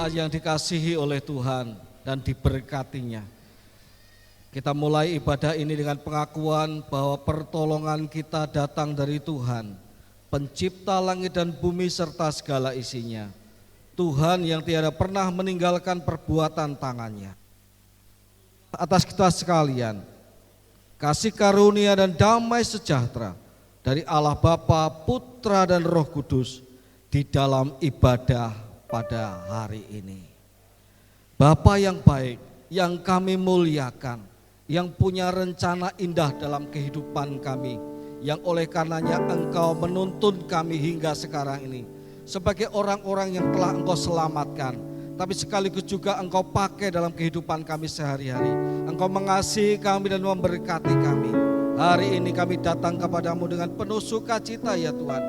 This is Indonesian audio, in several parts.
jemaat yang dikasihi oleh Tuhan dan diberkatinya. Kita mulai ibadah ini dengan pengakuan bahwa pertolongan kita datang dari Tuhan, pencipta langit dan bumi serta segala isinya. Tuhan yang tiada pernah meninggalkan perbuatan tangannya. Atas kita sekalian, kasih karunia dan damai sejahtera dari Allah Bapa, Putra dan Roh Kudus di dalam ibadah pada hari ini. Bapa yang baik, yang kami muliakan, yang punya rencana indah dalam kehidupan kami, yang oleh karenanya Engkau menuntun kami hingga sekarang ini sebagai orang-orang yang telah Engkau selamatkan, tapi sekaligus juga Engkau pakai dalam kehidupan kami sehari-hari. Engkau mengasihi kami dan memberkati kami. Hari ini kami datang kepadamu dengan penuh sukacita ya Tuhan.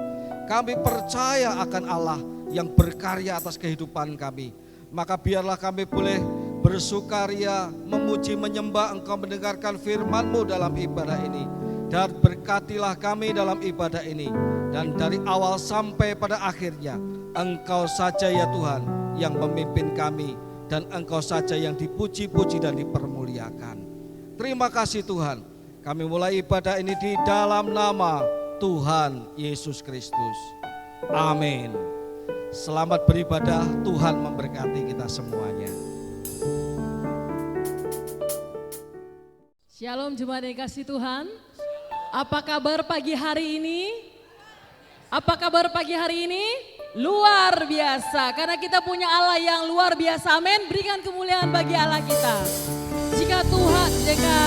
Kami percaya akan Allah yang berkarya atas kehidupan kami. Maka biarlah kami boleh bersukaria, memuji, menyembah Engkau, mendengarkan firman-Mu dalam ibadah ini. Dan berkatilah kami dalam ibadah ini. Dan dari awal sampai pada akhirnya, Engkau saja ya Tuhan yang memimpin kami. Dan Engkau saja yang dipuji-puji dan dipermuliakan. Terima kasih Tuhan. Kami mulai ibadah ini di dalam nama Tuhan Yesus Kristus. Amin. Selamat beribadah, Tuhan memberkati kita semuanya. Shalom jemaat yang kasih Tuhan. Apa kabar pagi hari ini? Apa kabar pagi hari ini? Luar biasa, karena kita punya Allah yang luar biasa. Amin. Berikan kemuliaan bagi Allah kita. Jika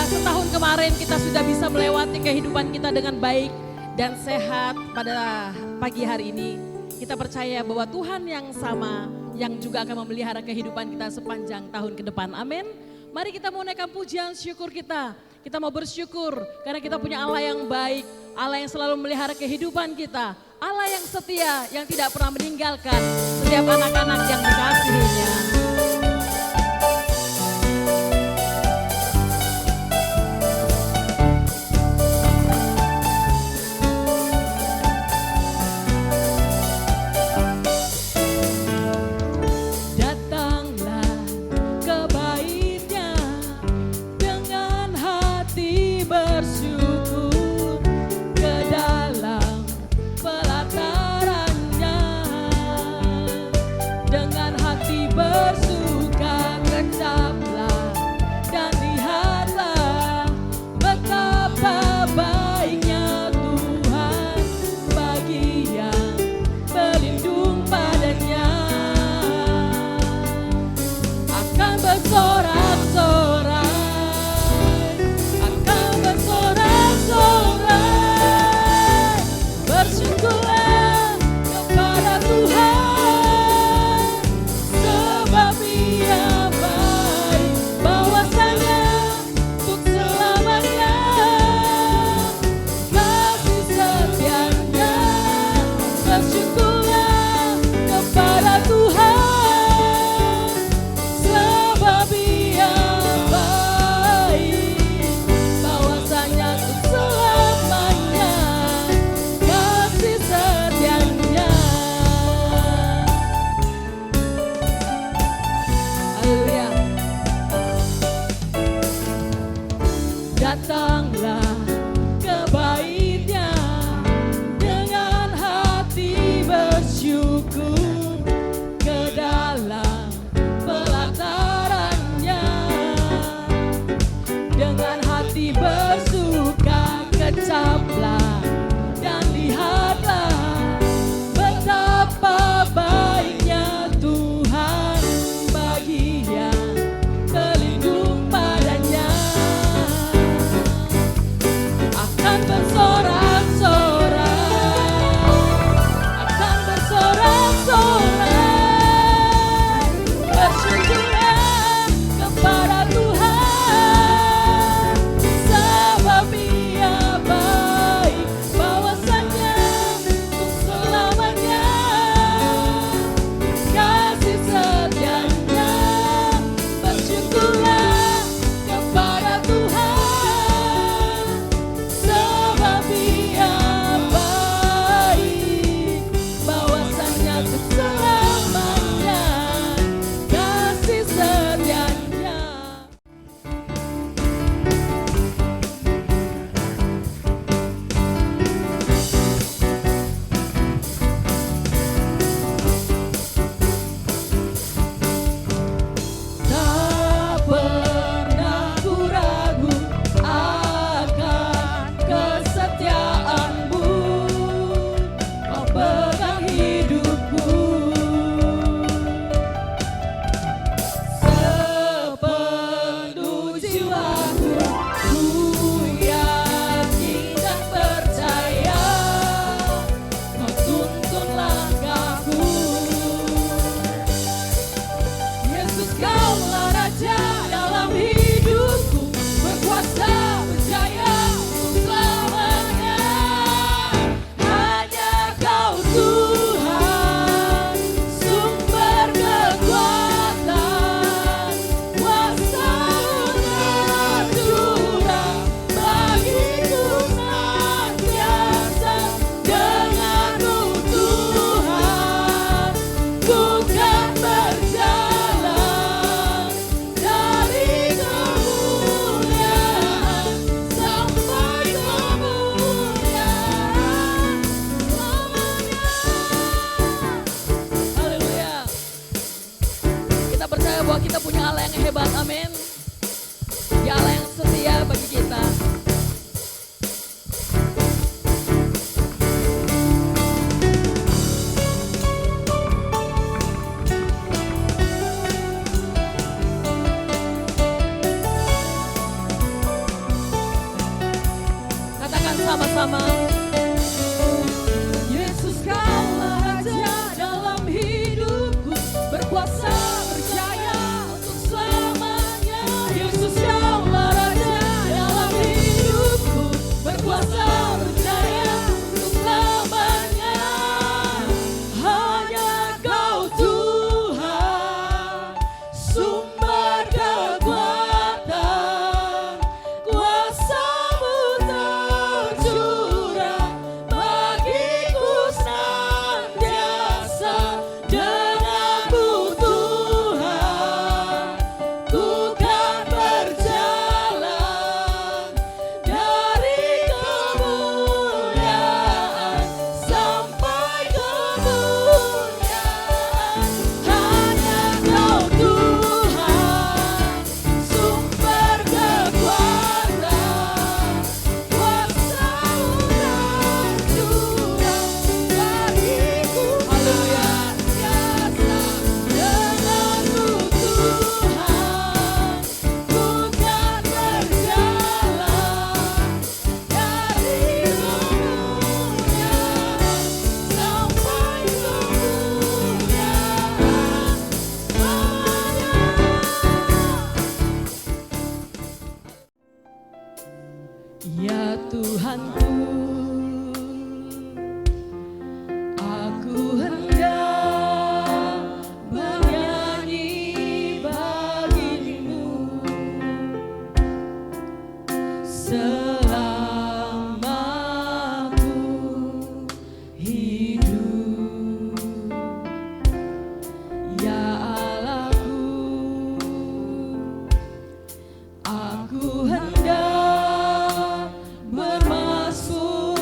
setahun kemarin kita sudah bisa melewati kehidupan kita dengan baik dan sehat, pada pagi hari ini kita percaya bahwa Tuhan yang sama yang juga akan memelihara kehidupan kita sepanjang tahun ke depan. Amin. Mari kita mau naikkan pujian syukur kita. Kita mau bersyukur karena kita punya Allah yang baik, Allah yang selalu memelihara kehidupan kita, Allah yang setia, yang tidak pernah meninggalkan setiap anak-anak yang dikasihinya. Bersorak-sorai, akan bersorak bersama-sama. Yesus kaulah Raja dalam hidupku, berkuasa berjaya untuk selamanya. Yesus kaulah Raja dalam hidupku, berkuasa berjaya untuk selamanya. Hanya Kau Tuhan, sumber kekuatan, kuasa-Mu tercurah bagiku senantiasa. Denganmu Tuhan, ku kan berjalan dari kemuliaan sampai kemuliaan. Hanya Kau Tuhan, sumber kekuatan, kuasa-Mu tercurah bagiku senantiasa. Denganmu Tuhan, ku kan berjalan dari kemuliaan sampai kemuliaan selamanya. Ya Tuhanku, aku hendak bernyanyi bagimu selama ku hidup. Ya Allahku, aku hendak bermasmur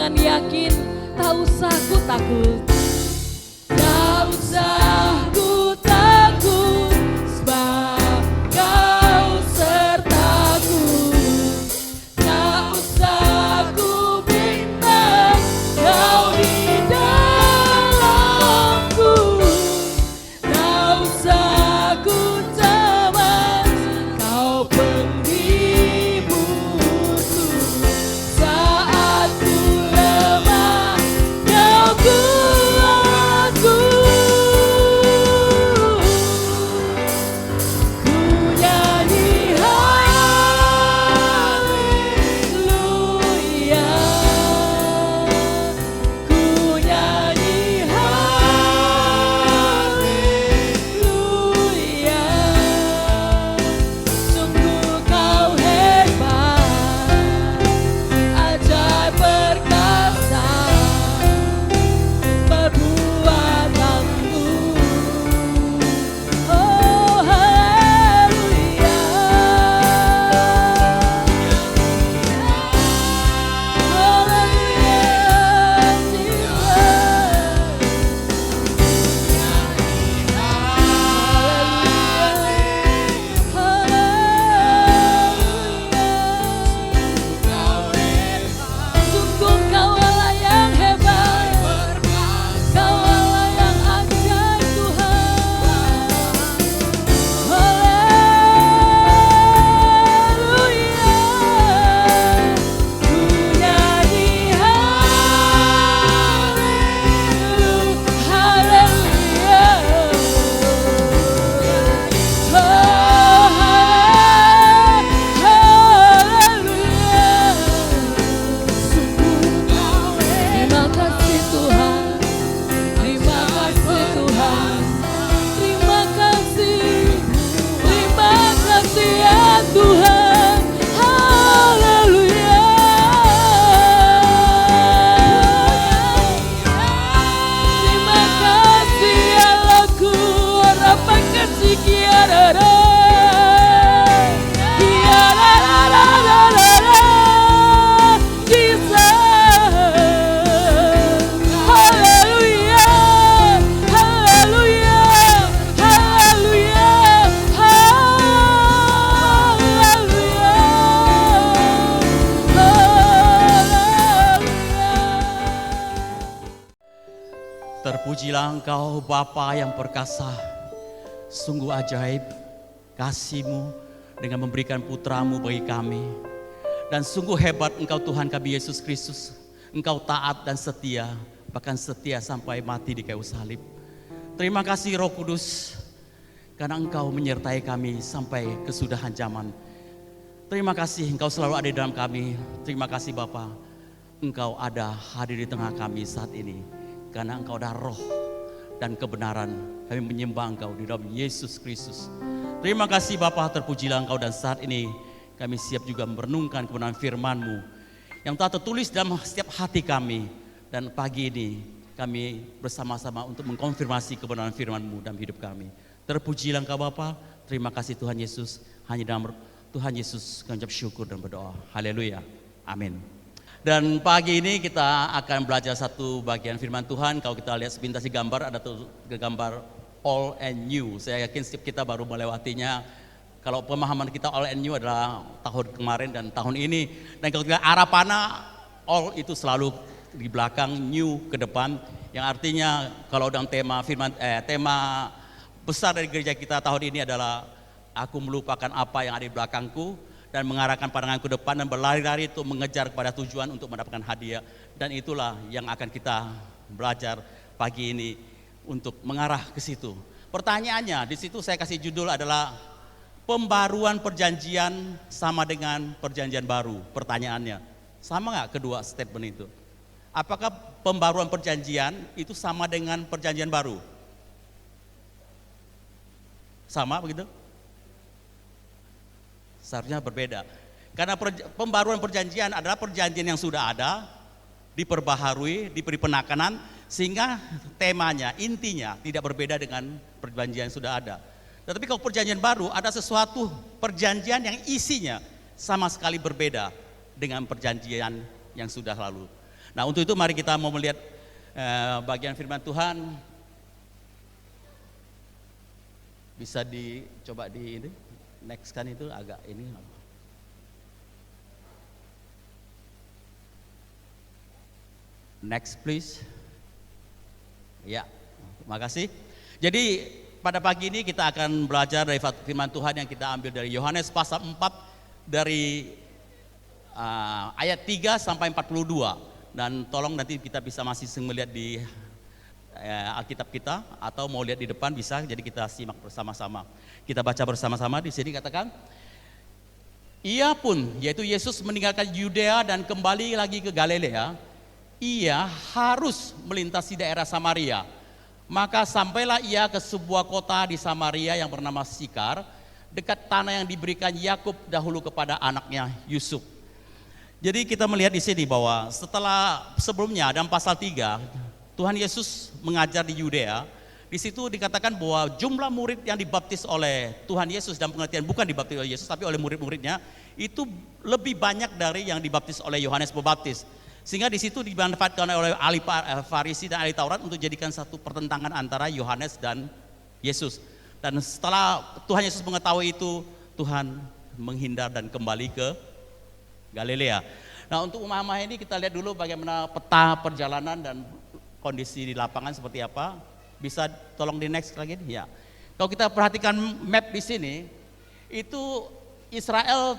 dengan yakin, tak usah ku takut. Tak usah ku takut, sebab Kau sertaku. Tak usah ku bimbang, Kau di dalamku. Tak usah ku cemas, Kau penghiburku. Saat ku lemah, Kau kuatku. Ku nyanyi haleluya, ku nyanyi haleluya. Sungguh Kau hebat, ajaib perkasa perbuatanmu. Oh haleluya, sungguh Kau Allah yang hebat, Kau Allah yang ajaib Tuhan. Haleluya, ku nyanyi haleluya, oh haleluya. Sungguh terima kasih Tuhan, terima kasih Tuhan, terima kasih ya Tuhan. Haleluya, terima kasih Allahku, apa kasih kiara. Terpujilah Engkau Bapa yang perkasa, sungguh ajaib kasih-Mu dengan memberikan putra-Mu bagi kami. Dan sungguh hebat Engkau Tuhan kami Yesus Kristus, Engkau taat dan setia, bahkan setia sampai mati di kayu salib. Terima kasih Roh Kudus, karena Engkau menyertai kami sampai kesudahan zaman. Terima kasih Engkau selalu ada di dalam kami. Terima kasih Bapa, Engkau ada hadir di tengah kami saat ini. Karena Engkau adalah roh dan kebenaran, kami menyembah Engkau di dalam Yesus Kristus. Terima kasih Bapa, terpujilah Engkau, dan saat ini kami siap juga merenungkan kebenaran firman-Mu yang telah tertulis dalam setiap hati kami. Dan pagi ini kami bersama-sama untuk mengkonfirmasi kebenaran firman-Mu dalam hidup kami. Terpujilah Engkau Bapa, terima kasih Tuhan Yesus. Hanya dalam Tuhan Yesus kami ucap syukur dan berdoa. Haleluya, amin. Dan pagi ini kita akan belajar satu bagian firman Tuhan. Kalau kita lihat sepintas di gambar, ada tuh gambar all and new. Saya yakin setiap kita baru melewatinya. Kalau pemahaman kita all and new adalah tahun kemarin dan tahun ini. Dan kalau kita arah panah, all itu selalu di belakang, new ke depan. Yang artinya kalau dalam tema tema besar dari gereja kita tahun ini adalah aku melupakan apa yang ada di belakangku dan mengarahkan pandanganku ke depan dan berlari-lari untuk mengejar kepada tujuan untuk mendapatkan hadiah. Dan itulah yang akan kita belajar pagi ini untuk mengarah ke situ. Pertanyaannya di situ saya kasih judul adalah pembaruan perjanjian sama dengan perjanjian baru. Pertanyaannya, sama nggak kedua statement itu? Apakah pembaruan perjanjian itu sama dengan perjanjian baru? Sama begitu? Seharusnya berbeda. Karena pembaruan perjanjian adalah perjanjian yang sudah ada, diperbaharui, diberi penekanan, sehingga temanya, intinya tidak berbeda dengan perjanjian yang sudah ada. Tetapi kalau perjanjian baru ada sesuatu perjanjian yang isinya sama sekali berbeda dengan perjanjian yang sudah lalu. Nah, untuk itu mari kita mau melihat bagian firman Tuhan. Bisa dicoba di ini, next kan itu agak ini. Next please. Ya, terima kasih. Jadi pada pagi ini kita akan belajar dari firman Tuhan yang kita ambil dari Yohanes pasal 4 dari ayat 3 sampai 42. Dan tolong nanti kita bisa masih melihat di Alkitab kita atau mau lihat di depan bisa, jadi kita simak bersama-sama. Kita baca bersama-sama. Di sini katakan, ia pun, yaitu Yesus meninggalkan Yudea dan kembali lagi ke Galilea. Ia harus melintasi daerah Samaria. Maka sampailah ia ke sebuah kota di Samaria yang bernama Sikar, dekat tanah yang diberikan Yakub dahulu kepada anaknya Yusuf. Jadi kita melihat di sini bahwa setelah sebelumnya dalam pasal 3, Tuhan Yesus mengajar di Yudea. Di situ dikatakan bahwa jumlah murid yang dibaptis oleh Tuhan Yesus, dan pengertian bukan dibaptis oleh Yesus tapi oleh murid-muridnya, itu lebih banyak dari yang dibaptis oleh Yohanes Pembaptis. Sehingga di situ dimanfaatkan oleh ahli Farisi dan ahli Taurat untuk jadikan satu pertentangan antara Yohanes dan Yesus. Dan setelah Tuhan Yesus mengetahui itu, Tuhan menghindar dan kembali ke Galilea. Nah, untuk umah-umah ini kita lihat dulu bagaimana peta perjalanan dan kondisi di lapangan seperti apa. Bisa tolong di next lagi? Ya. Kalau kita perhatikan map di sini, itu Israel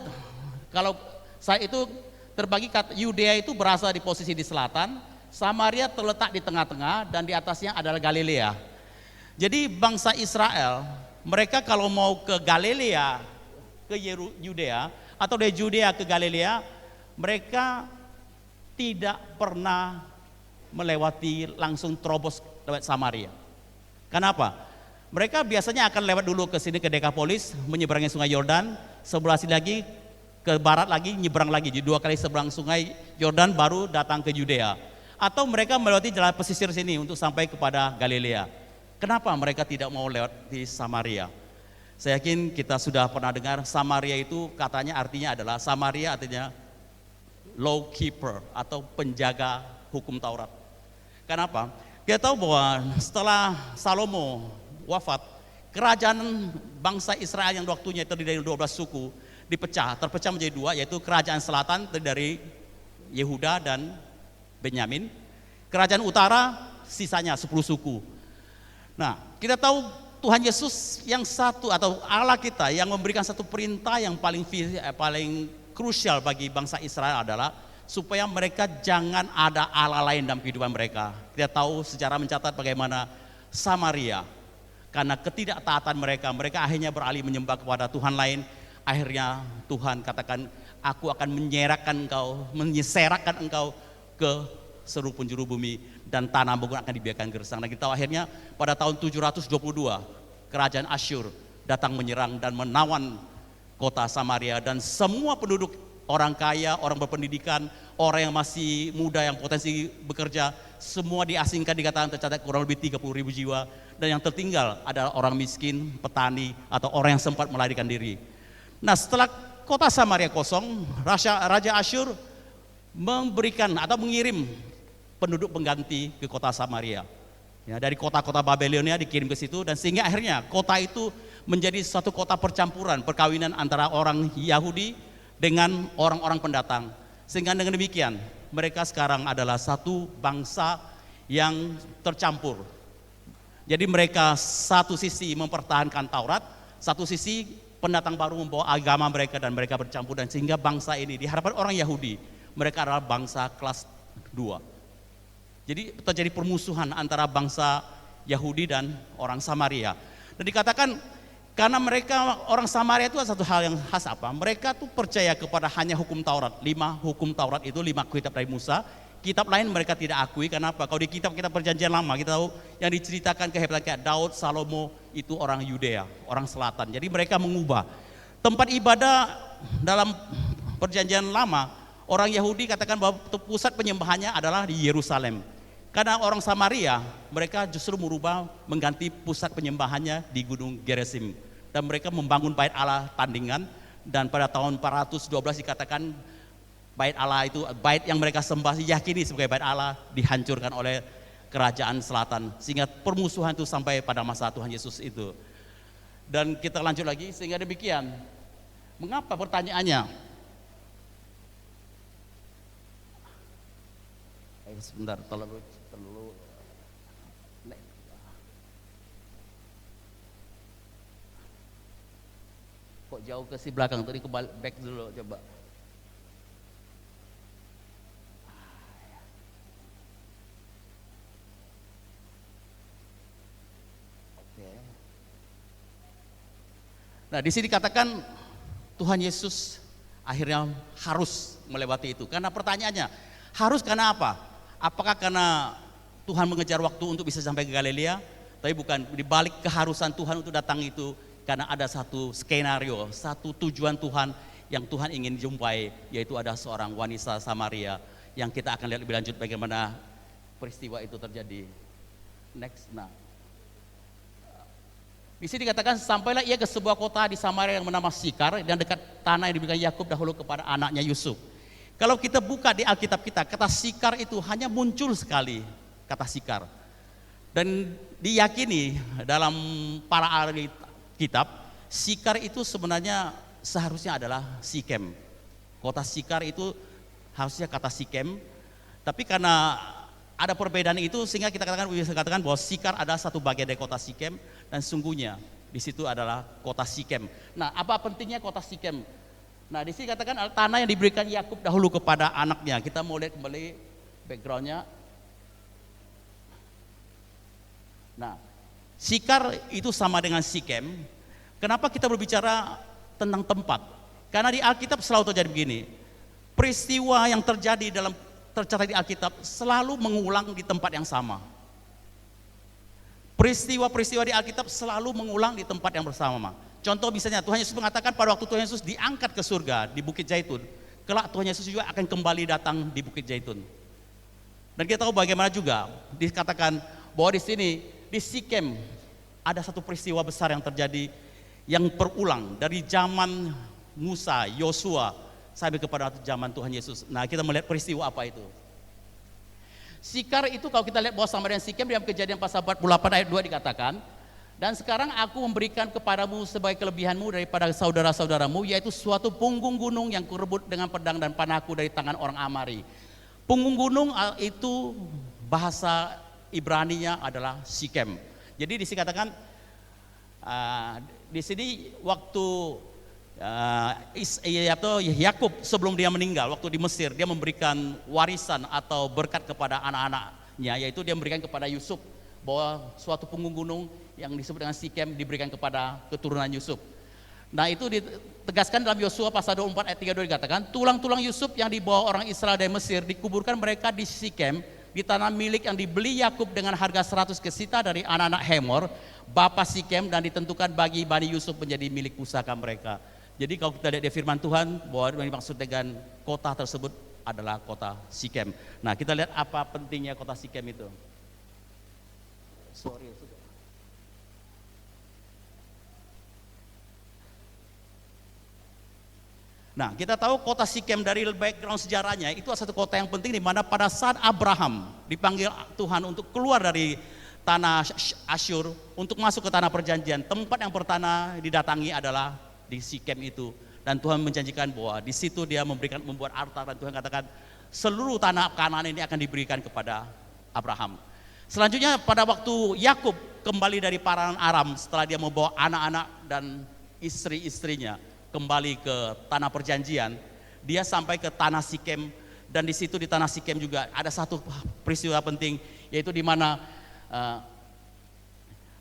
kalau saat itu terbagi, Yudea itu berasal di posisi di selatan, Samaria terletak di tengah-tengah, dan di atasnya adalah Galilea. Jadi bangsa Israel, mereka kalau mau ke Galilea, ke Yudea, atau dari Yudea ke Galilea, mereka tidak pernah melewati langsung terobos lewat Samaria. Kenapa? Mereka biasanya akan lewat dulu ke sini ke Dekapolis, menyeberangi sungai Yordan, sebelah sini lagi ke barat lagi, nyebrang lagi, jadi 2 kali seberang sungai Yordan baru datang ke Yudea. Atau mereka melewati jalan pesisir sini untuk sampai kepada Galilea. Kenapa mereka tidak mau lewat di Samaria? Saya yakin kita sudah pernah dengar Samaria itu katanya artinya adalah, Samaria artinya law keeper atau penjaga hukum Taurat. Kenapa? Kita tahu bahwa setelah Salomo wafat, kerajaan bangsa Israel yang waktunya terdiri dari 12 suku terpecah menjadi 2, yaitu kerajaan selatan dari Yehuda dan Benyamin, kerajaan utara sisanya 10 suku. Nah, kita tahu Tuhan Yesus yang satu atau Allah kita yang memberikan satu perintah yang paling krusial bagi bangsa Israel adalah supaya mereka jangan ada Allah lain dalam kehidupan mereka. Kita tahu sejarah mencatat bagaimana Samaria, karena ketidaktaatan mereka akhirnya beralih menyembah kepada Tuhan lain. Akhirnya Tuhan katakan, aku akan menyerakkan engkau ke seluruh penjuru bumi, dan tanah pun akan dibiarkan gersang. Dan kita tahu akhirnya pada tahun 722 kerajaan Asyur datang menyerang dan menawan kota Samaria, dan semua penduduk, orang kaya, orang berpendidikan, orang yang masih muda yang potensi bekerja, semua diasingkan. Dikatakan tercatat kurang lebih 30.000 jiwa, dan yang tertinggal adalah orang miskin, petani, atau orang yang sempat melarikan diri. Nah, setelah kota Samaria kosong, Raja Asyur memberikan atau mengirim penduduk pengganti ke kota Samaria. Ya, dari kota-kota Babilonia dikirim ke situ, dan sehingga akhirnya kota itu menjadi suatu kota percampuran, perkawinan antara orang Yahudi dengan orang-orang pendatang. Sehingga dengan demikian mereka sekarang adalah satu bangsa yang tercampur. Jadi mereka satu sisi mempertahankan Taurat, satu sisi pendatang baru membawa agama mereka, dan mereka bercampur, dan sehingga bangsa ini di hadapan orang Yahudi, mereka adalah bangsa kelas 2. Jadi terjadi permusuhan antara bangsa Yahudi dan orang Samaria. Dan dikatakan karena mereka orang Samaria itu satu hal yang khas apa? Mereka tuh percaya kepada hanya hukum Taurat, 5 hukum Taurat itu, 5 kitab dari Musa. Kitab lain mereka tidak akui. Kenapa? Kalau di kitab-kitab perjanjian lama kita tahu yang diceritakan kehebatan kayak Daud, Salomo itu orang Yudea, orang selatan. Jadi mereka mengubah tempat ibadah dalam perjanjian lama. Orang Yahudi katakan bahwa pusat penyembahannya adalah di Yerusalem. Karena orang Samaria, mereka justru merubah, mengganti pusat penyembahannya di Gunung Gerizim. Dan mereka membangun bait Allah tandingan, dan pada tahun 412 dikatakan bait Allah itu, bait yang mereka sembah yakini sebagai bait Allah dihancurkan oleh kerajaan selatan, sehingga permusuhan itu sampai pada masa Tuhan Yesus itu. Dan kita lanjut lagi, sehingga demikian. Mengapa pertanyaannya? Sebentar, terlalu kok jauh ke si belakang, tadi ke back dulu coba. Nah, di sini dikatakan Tuhan Yesus akhirnya harus melewati itu. Karena pertanyaannya, harus karena apa? Apakah karena Tuhan mengejar waktu untuk bisa sampai ke Galilea? Tapi bukan, dibalik keharusan Tuhan untuk datang itu karena ada satu skenario, satu tujuan Tuhan yang Tuhan ingin jumpai, yaitu ada seorang wanita Samaria yang kita akan lihat lebih lanjut bagaimana peristiwa itu terjadi. Next, nah. Di sini dikatakan sampailah ia ke sebuah kota di Samaria yang bernama Sikar dan dekat tanah yang diberikan Yakub dahulu kepada anaknya Yusuf. Kalau kita buka di Alkitab kita, kata Sikar itu hanya muncul sekali, kata Sikar. Dan diyakini dalam para ahli kitab, Sikar itu sebenarnya seharusnya adalah Sikem. Kota Sikar itu harusnya kata Sikem, tapi karena ada perbedaan itu sehingga kita bisa katakan bahwa Sikar adalah satu bagian dari kota Sikem, dan sungguhnya di situ adalah kota Sikem. Nah, apa pentingnya kota Sikem? Nah, di sini katakan tanah yang diberikan Yakub dahulu kepada anaknya. Kita mau lihat kembali backgroundnya. Nah, Sikar itu sama dengan Sikem. Kenapa kita berbicara tentang tempat? Karena di Alkitab selalu terjadi begini. Peristiwa yang terjadi tercatat di Alkitab selalu mengulang di tempat yang sama. Peristiwa-peristiwa di Alkitab selalu mengulang di tempat yang bersama. Contoh misalnya Tuhan Yesus mengatakan pada waktu Tuhan Yesus diangkat ke surga di Bukit Zaitun, kelak Tuhan Yesus juga akan kembali datang di Bukit Zaitun. Dan kita tahu bagaimana juga dikatakan bahwa di sini di Sikem ada satu peristiwa besar yang terjadi yang berulang dari zaman Musa, Yosua sampai kepada zaman Tuhan Yesus. Nah, kita melihat peristiwa apa itu. Sikar itu kalau kita lihat bahwa sama dengan Sikem dalam Kejadian pasal 48 ayat 2 dikatakan, dan sekarang aku memberikan kepadamu sebagai kelebihanmu daripada saudara-saudaramu, yaitu suatu punggung gunung yang kurebut dengan pedang dan panahku dari tangan orang Amari. Punggung gunung itu bahasa Ibraninya adalah Sikem. Jadi di sini katakan di sini waktu Yakub sebelum dia meninggal, waktu di Mesir, dia memberikan warisan atau berkat kepada anak-anaknya, yaitu dia memberikan kepada Yusuf bahwa suatu punggung gunung yang disebut dengan Sikem diberikan kepada keturunan Yusuf. Nah, itu ditegaskan dalam Yosua pasal 24 ayat 32 dikatakan, tulang-tulang Yusuf yang dibawa orang Israel dari Mesir dikuburkan mereka di Sikem, di tanah milik yang dibeli Yakub dengan harga 100 kesita dari anak-anak Hemor, bapa Sikem, dan ditentukan bagi Bani Yusuf menjadi milik pusaka mereka. Jadi kalau kita lihat di firman Tuhan bahwa yang dimaksud dengan kota tersebut adalah kota Sikem. Nah, kita lihat apa pentingnya kota Sikem itu. Nah, kita tahu kota Sikem dari background sejarahnya itu satu kota yang penting, di mana pada saat Abraham dipanggil Tuhan untuk keluar dari tanah Asyur untuk masuk ke tanah perjanjian, tempat yang pertama didatangi adalah di Sikem itu, dan Tuhan menjanjikan bahwa di situ dia membuat altar, dan Tuhan katakan seluruh tanah Kanaan ini akan diberikan kepada Abraham. Selanjutnya pada waktu Yakub kembali dari parangan Aram setelah dia membawa anak-anak dan istri-istrinya kembali ke tanah perjanjian, dia sampai ke tanah Sikem, dan di situ di tanah Sikem juga ada satu peristiwa penting, yaitu di mana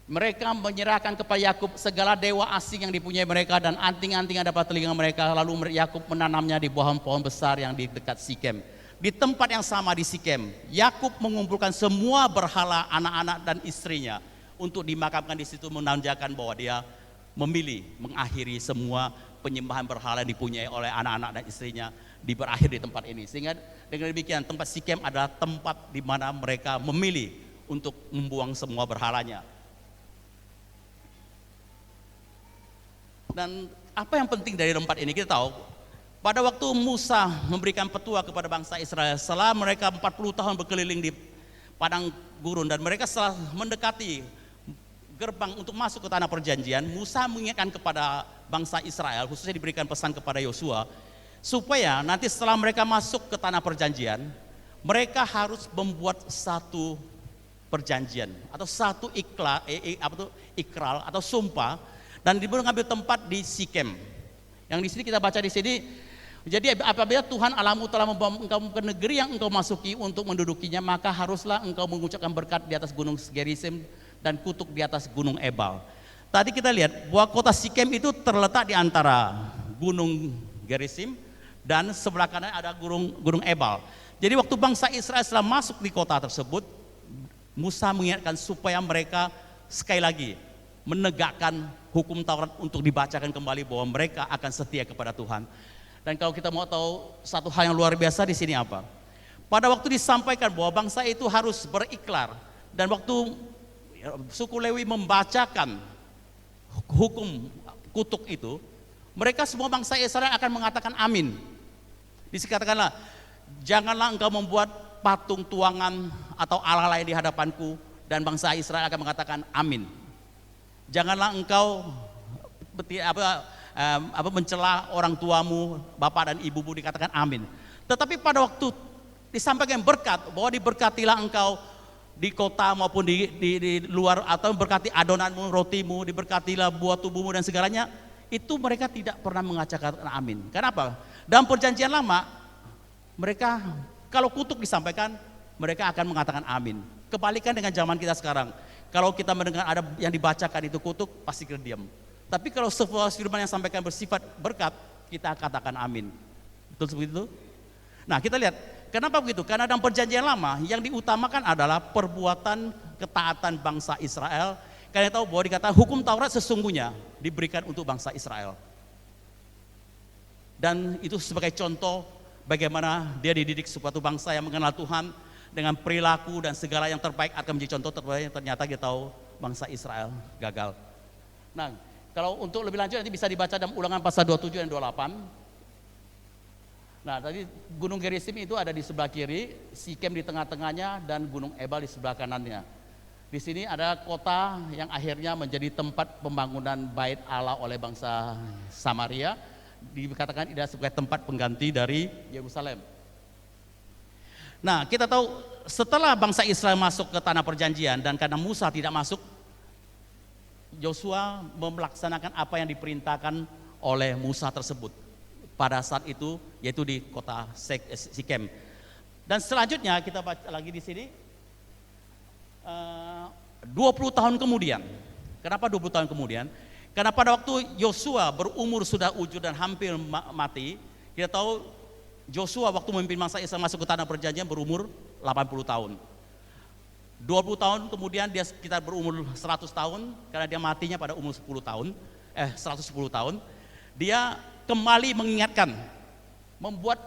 mereka menyerahkan kepada Yakub segala dewa asing yang dipunyai mereka dan anting-anting yang dapat telinga mereka. Lalu Yakub menanamnya di pohon-pohon besar yang di dekat Sikem. Di tempat yang sama di Sikem, Yakub mengumpulkan semua berhala anak-anak dan istrinya untuk dimakamkan di situ, menandakan bahwa dia memilih mengakhiri semua penyembahan berhala yang dipunyai oleh anak-anak dan istrinya berakhir di tempat ini. Sehingga dengan demikian tempat Sikem adalah tempat di mana mereka memilih untuk membuang semua berhalanya. Dan apa yang penting dari tempat ini? Kita tahu Pada waktu Musa memberikan petua kepada bangsa Israel setelah mereka 40 tahun berkeliling di padang gurun dan mereka setelah mendekati gerbang untuk masuk ke tanah perjanjian, Musa mengingatkan kepada bangsa Israel, khususnya diberikan pesan kepada Yosua, supaya nanti setelah mereka masuk ke tanah perjanjian, mereka harus membuat satu perjanjian atau satu ikrar atau sumpah, dan mengambil tempat di Sikem. Yang di sini kita baca di sini. Jadi apabila Tuhan Allahmu telah membawa engkau ke negeri yang engkau masuki untuk mendudukinya, maka haruslah engkau mengucapkan berkat di atas gunung Gerisim dan kutuk di atas gunung Ebal. Tadi kita lihat bahwa kota Sikem itu terletak di antara gunung Gerisim dan sebelah kanan ada gunung Ebal. Jadi waktu bangsa Israel setelah masuk di kota tersebut, Musa mengingatkan supaya mereka sekali lagi menegakkan hukum Taurat untuk dibacakan kembali bahwa mereka akan setia kepada Tuhan. Dan kalau kita mau tahu satu hal yang luar biasa di sini apa? Pada waktu disampaikan bahwa bangsa itu harus berikrar, dan waktu suku Lewi membacakan hukum kutuk itu, mereka semua bangsa Israel akan mengatakan amin. Dikatakanlah, janganlah engkau membuat patung tuangan atau Allah lain di hadapanku, dan bangsa Israel akan mengatakan amin. Janganlah engkau mencela orang tuamu, bapak dan ibumu, dikatakan amin. Tetapi pada waktu disampaikan berkat, bahwa diberkatilah engkau di kota maupun di luar, atau berkati adonanmu, rotimu, diberkatilah buah tubuhmu dan segalanya, itu mereka tidak pernah mengatakan amin. Kenapa? Dalam perjanjian lama, mereka kalau kutuk disampaikan, mereka akan mengatakan amin. Kebalikan dengan zaman kita sekarang, kalau kita mendengar ada yang dibacakan itu kutuk, pasti kita diam. Tapi kalau sebuah firman yang sampaikan bersifat berkat, kita katakan amin. Betul seperti itu? Nah, kita lihat, kenapa begitu? Karena dalam perjanjian lama yang diutamakan adalah perbuatan ketaatan bangsa Israel. Karena tahu bahwa dikatakan hukum Taurat sesungguhnya diberikan untuk bangsa Israel. Dan itu sebagai contoh bagaimana dia dididik suatu bangsa yang mengenal Tuhan dengan perilaku dan segala yang terbaik akan menjadi contoh terbaik. Ternyata kita tahu bangsa Israel gagal. Nah, kalau untuk lebih lanjut nanti bisa dibaca dalam Ulangan pasal 27 dan 28. Nah, tadi gunung Gerisim itu ada di sebelah kiri, Sikem di tengah-tengahnya, dan gunung Ebal di sebelah kanannya. Di sini ada kota yang akhirnya menjadi tempat pembangunan bait Allah oleh bangsa Samaria, dikatakan tidak sebagai tempat pengganti dari Yerusalem. Nah, kita tahu setelah bangsa Israel masuk ke tanah perjanjian, dan karena Musa tidak masuk, Yosua melaksanakan apa yang diperintahkan oleh Musa tersebut pada saat itu, yaitu di kota Sikem. Dan selanjutnya kita baca lagi di sini, 20 tahun kemudian. Kenapa 20 tahun kemudian? Karena pada waktu Yosua berumur sudah ujur dan hampir mati, kita tahu Yosua waktu memimpin bangsa Israel masuk ke tanah perjanjian berumur 80 tahun. 20 tahun kemudian dia sekitar berumur 100 tahun, karena dia matinya pada umur 110 tahun. Dia kembali mengingatkan, membuat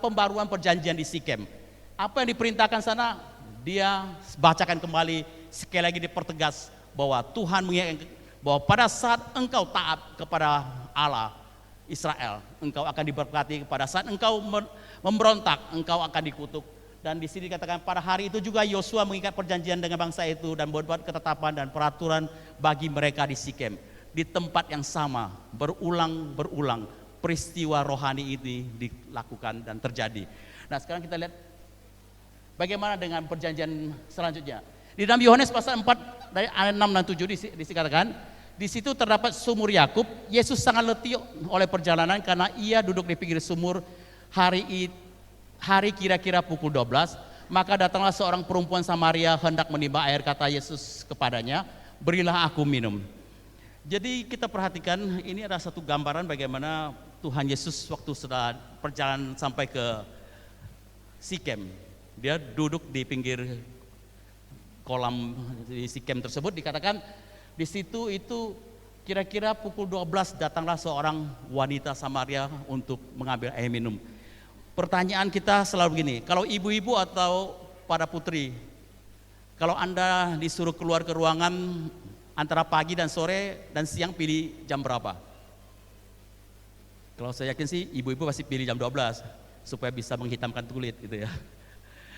pembaruan perjanjian di Sikem. Apa yang diperintahkan sana, dia bacakan kembali, sekali lagi dipertegas bahwa Tuhan mengingatkan bahwa pada saat engkau taat kepada Allah Israel, engkau akan diberkati. Pada saat engkau memberontak, engkau akan dikutuk. Dan di sini dikatakan pada hari itu juga Yosua mengikat perjanjian dengan bangsa itu dan membuat ketetapan dan peraturan bagi mereka di Sikem. Di tempat yang sama, berulang-berulang peristiwa rohani ini dilakukan dan terjadi. Nah, sekarang kita lihat bagaimana dengan perjanjian selanjutnya. Di dalam Yohanes pasal 4 dari ayat 6 dan 7 dikatakan, di situ terdapat sumur Yakub. Yesus sangat letih oleh perjalanan karena ia duduk di pinggir sumur. Hari kira-kira pukul 12, maka datanglah seorang perempuan Samaria hendak menimba air. Kata Yesus kepadanya, berilah aku minum. Jadi kita perhatikan, ini ada satu gambaran bagaimana Tuhan Yesus waktu sudah perjalanan sampai ke Sikem. Dia duduk di pinggir kolam di Sikem tersebut, dikatakan di situ itu kira-kira pukul 12 datanglah seorang wanita Samaria untuk mengambil air minum. Pertanyaan kita selalu begini, kalau ibu-ibu atau para putri, kalau Anda disuruh keluar ke ruangan antara pagi dan sore dan siang, pilih jam berapa? Kalau saya yakin sih ibu-ibu pasti pilih jam 12 supaya bisa menghitamkan kulit gitu ya.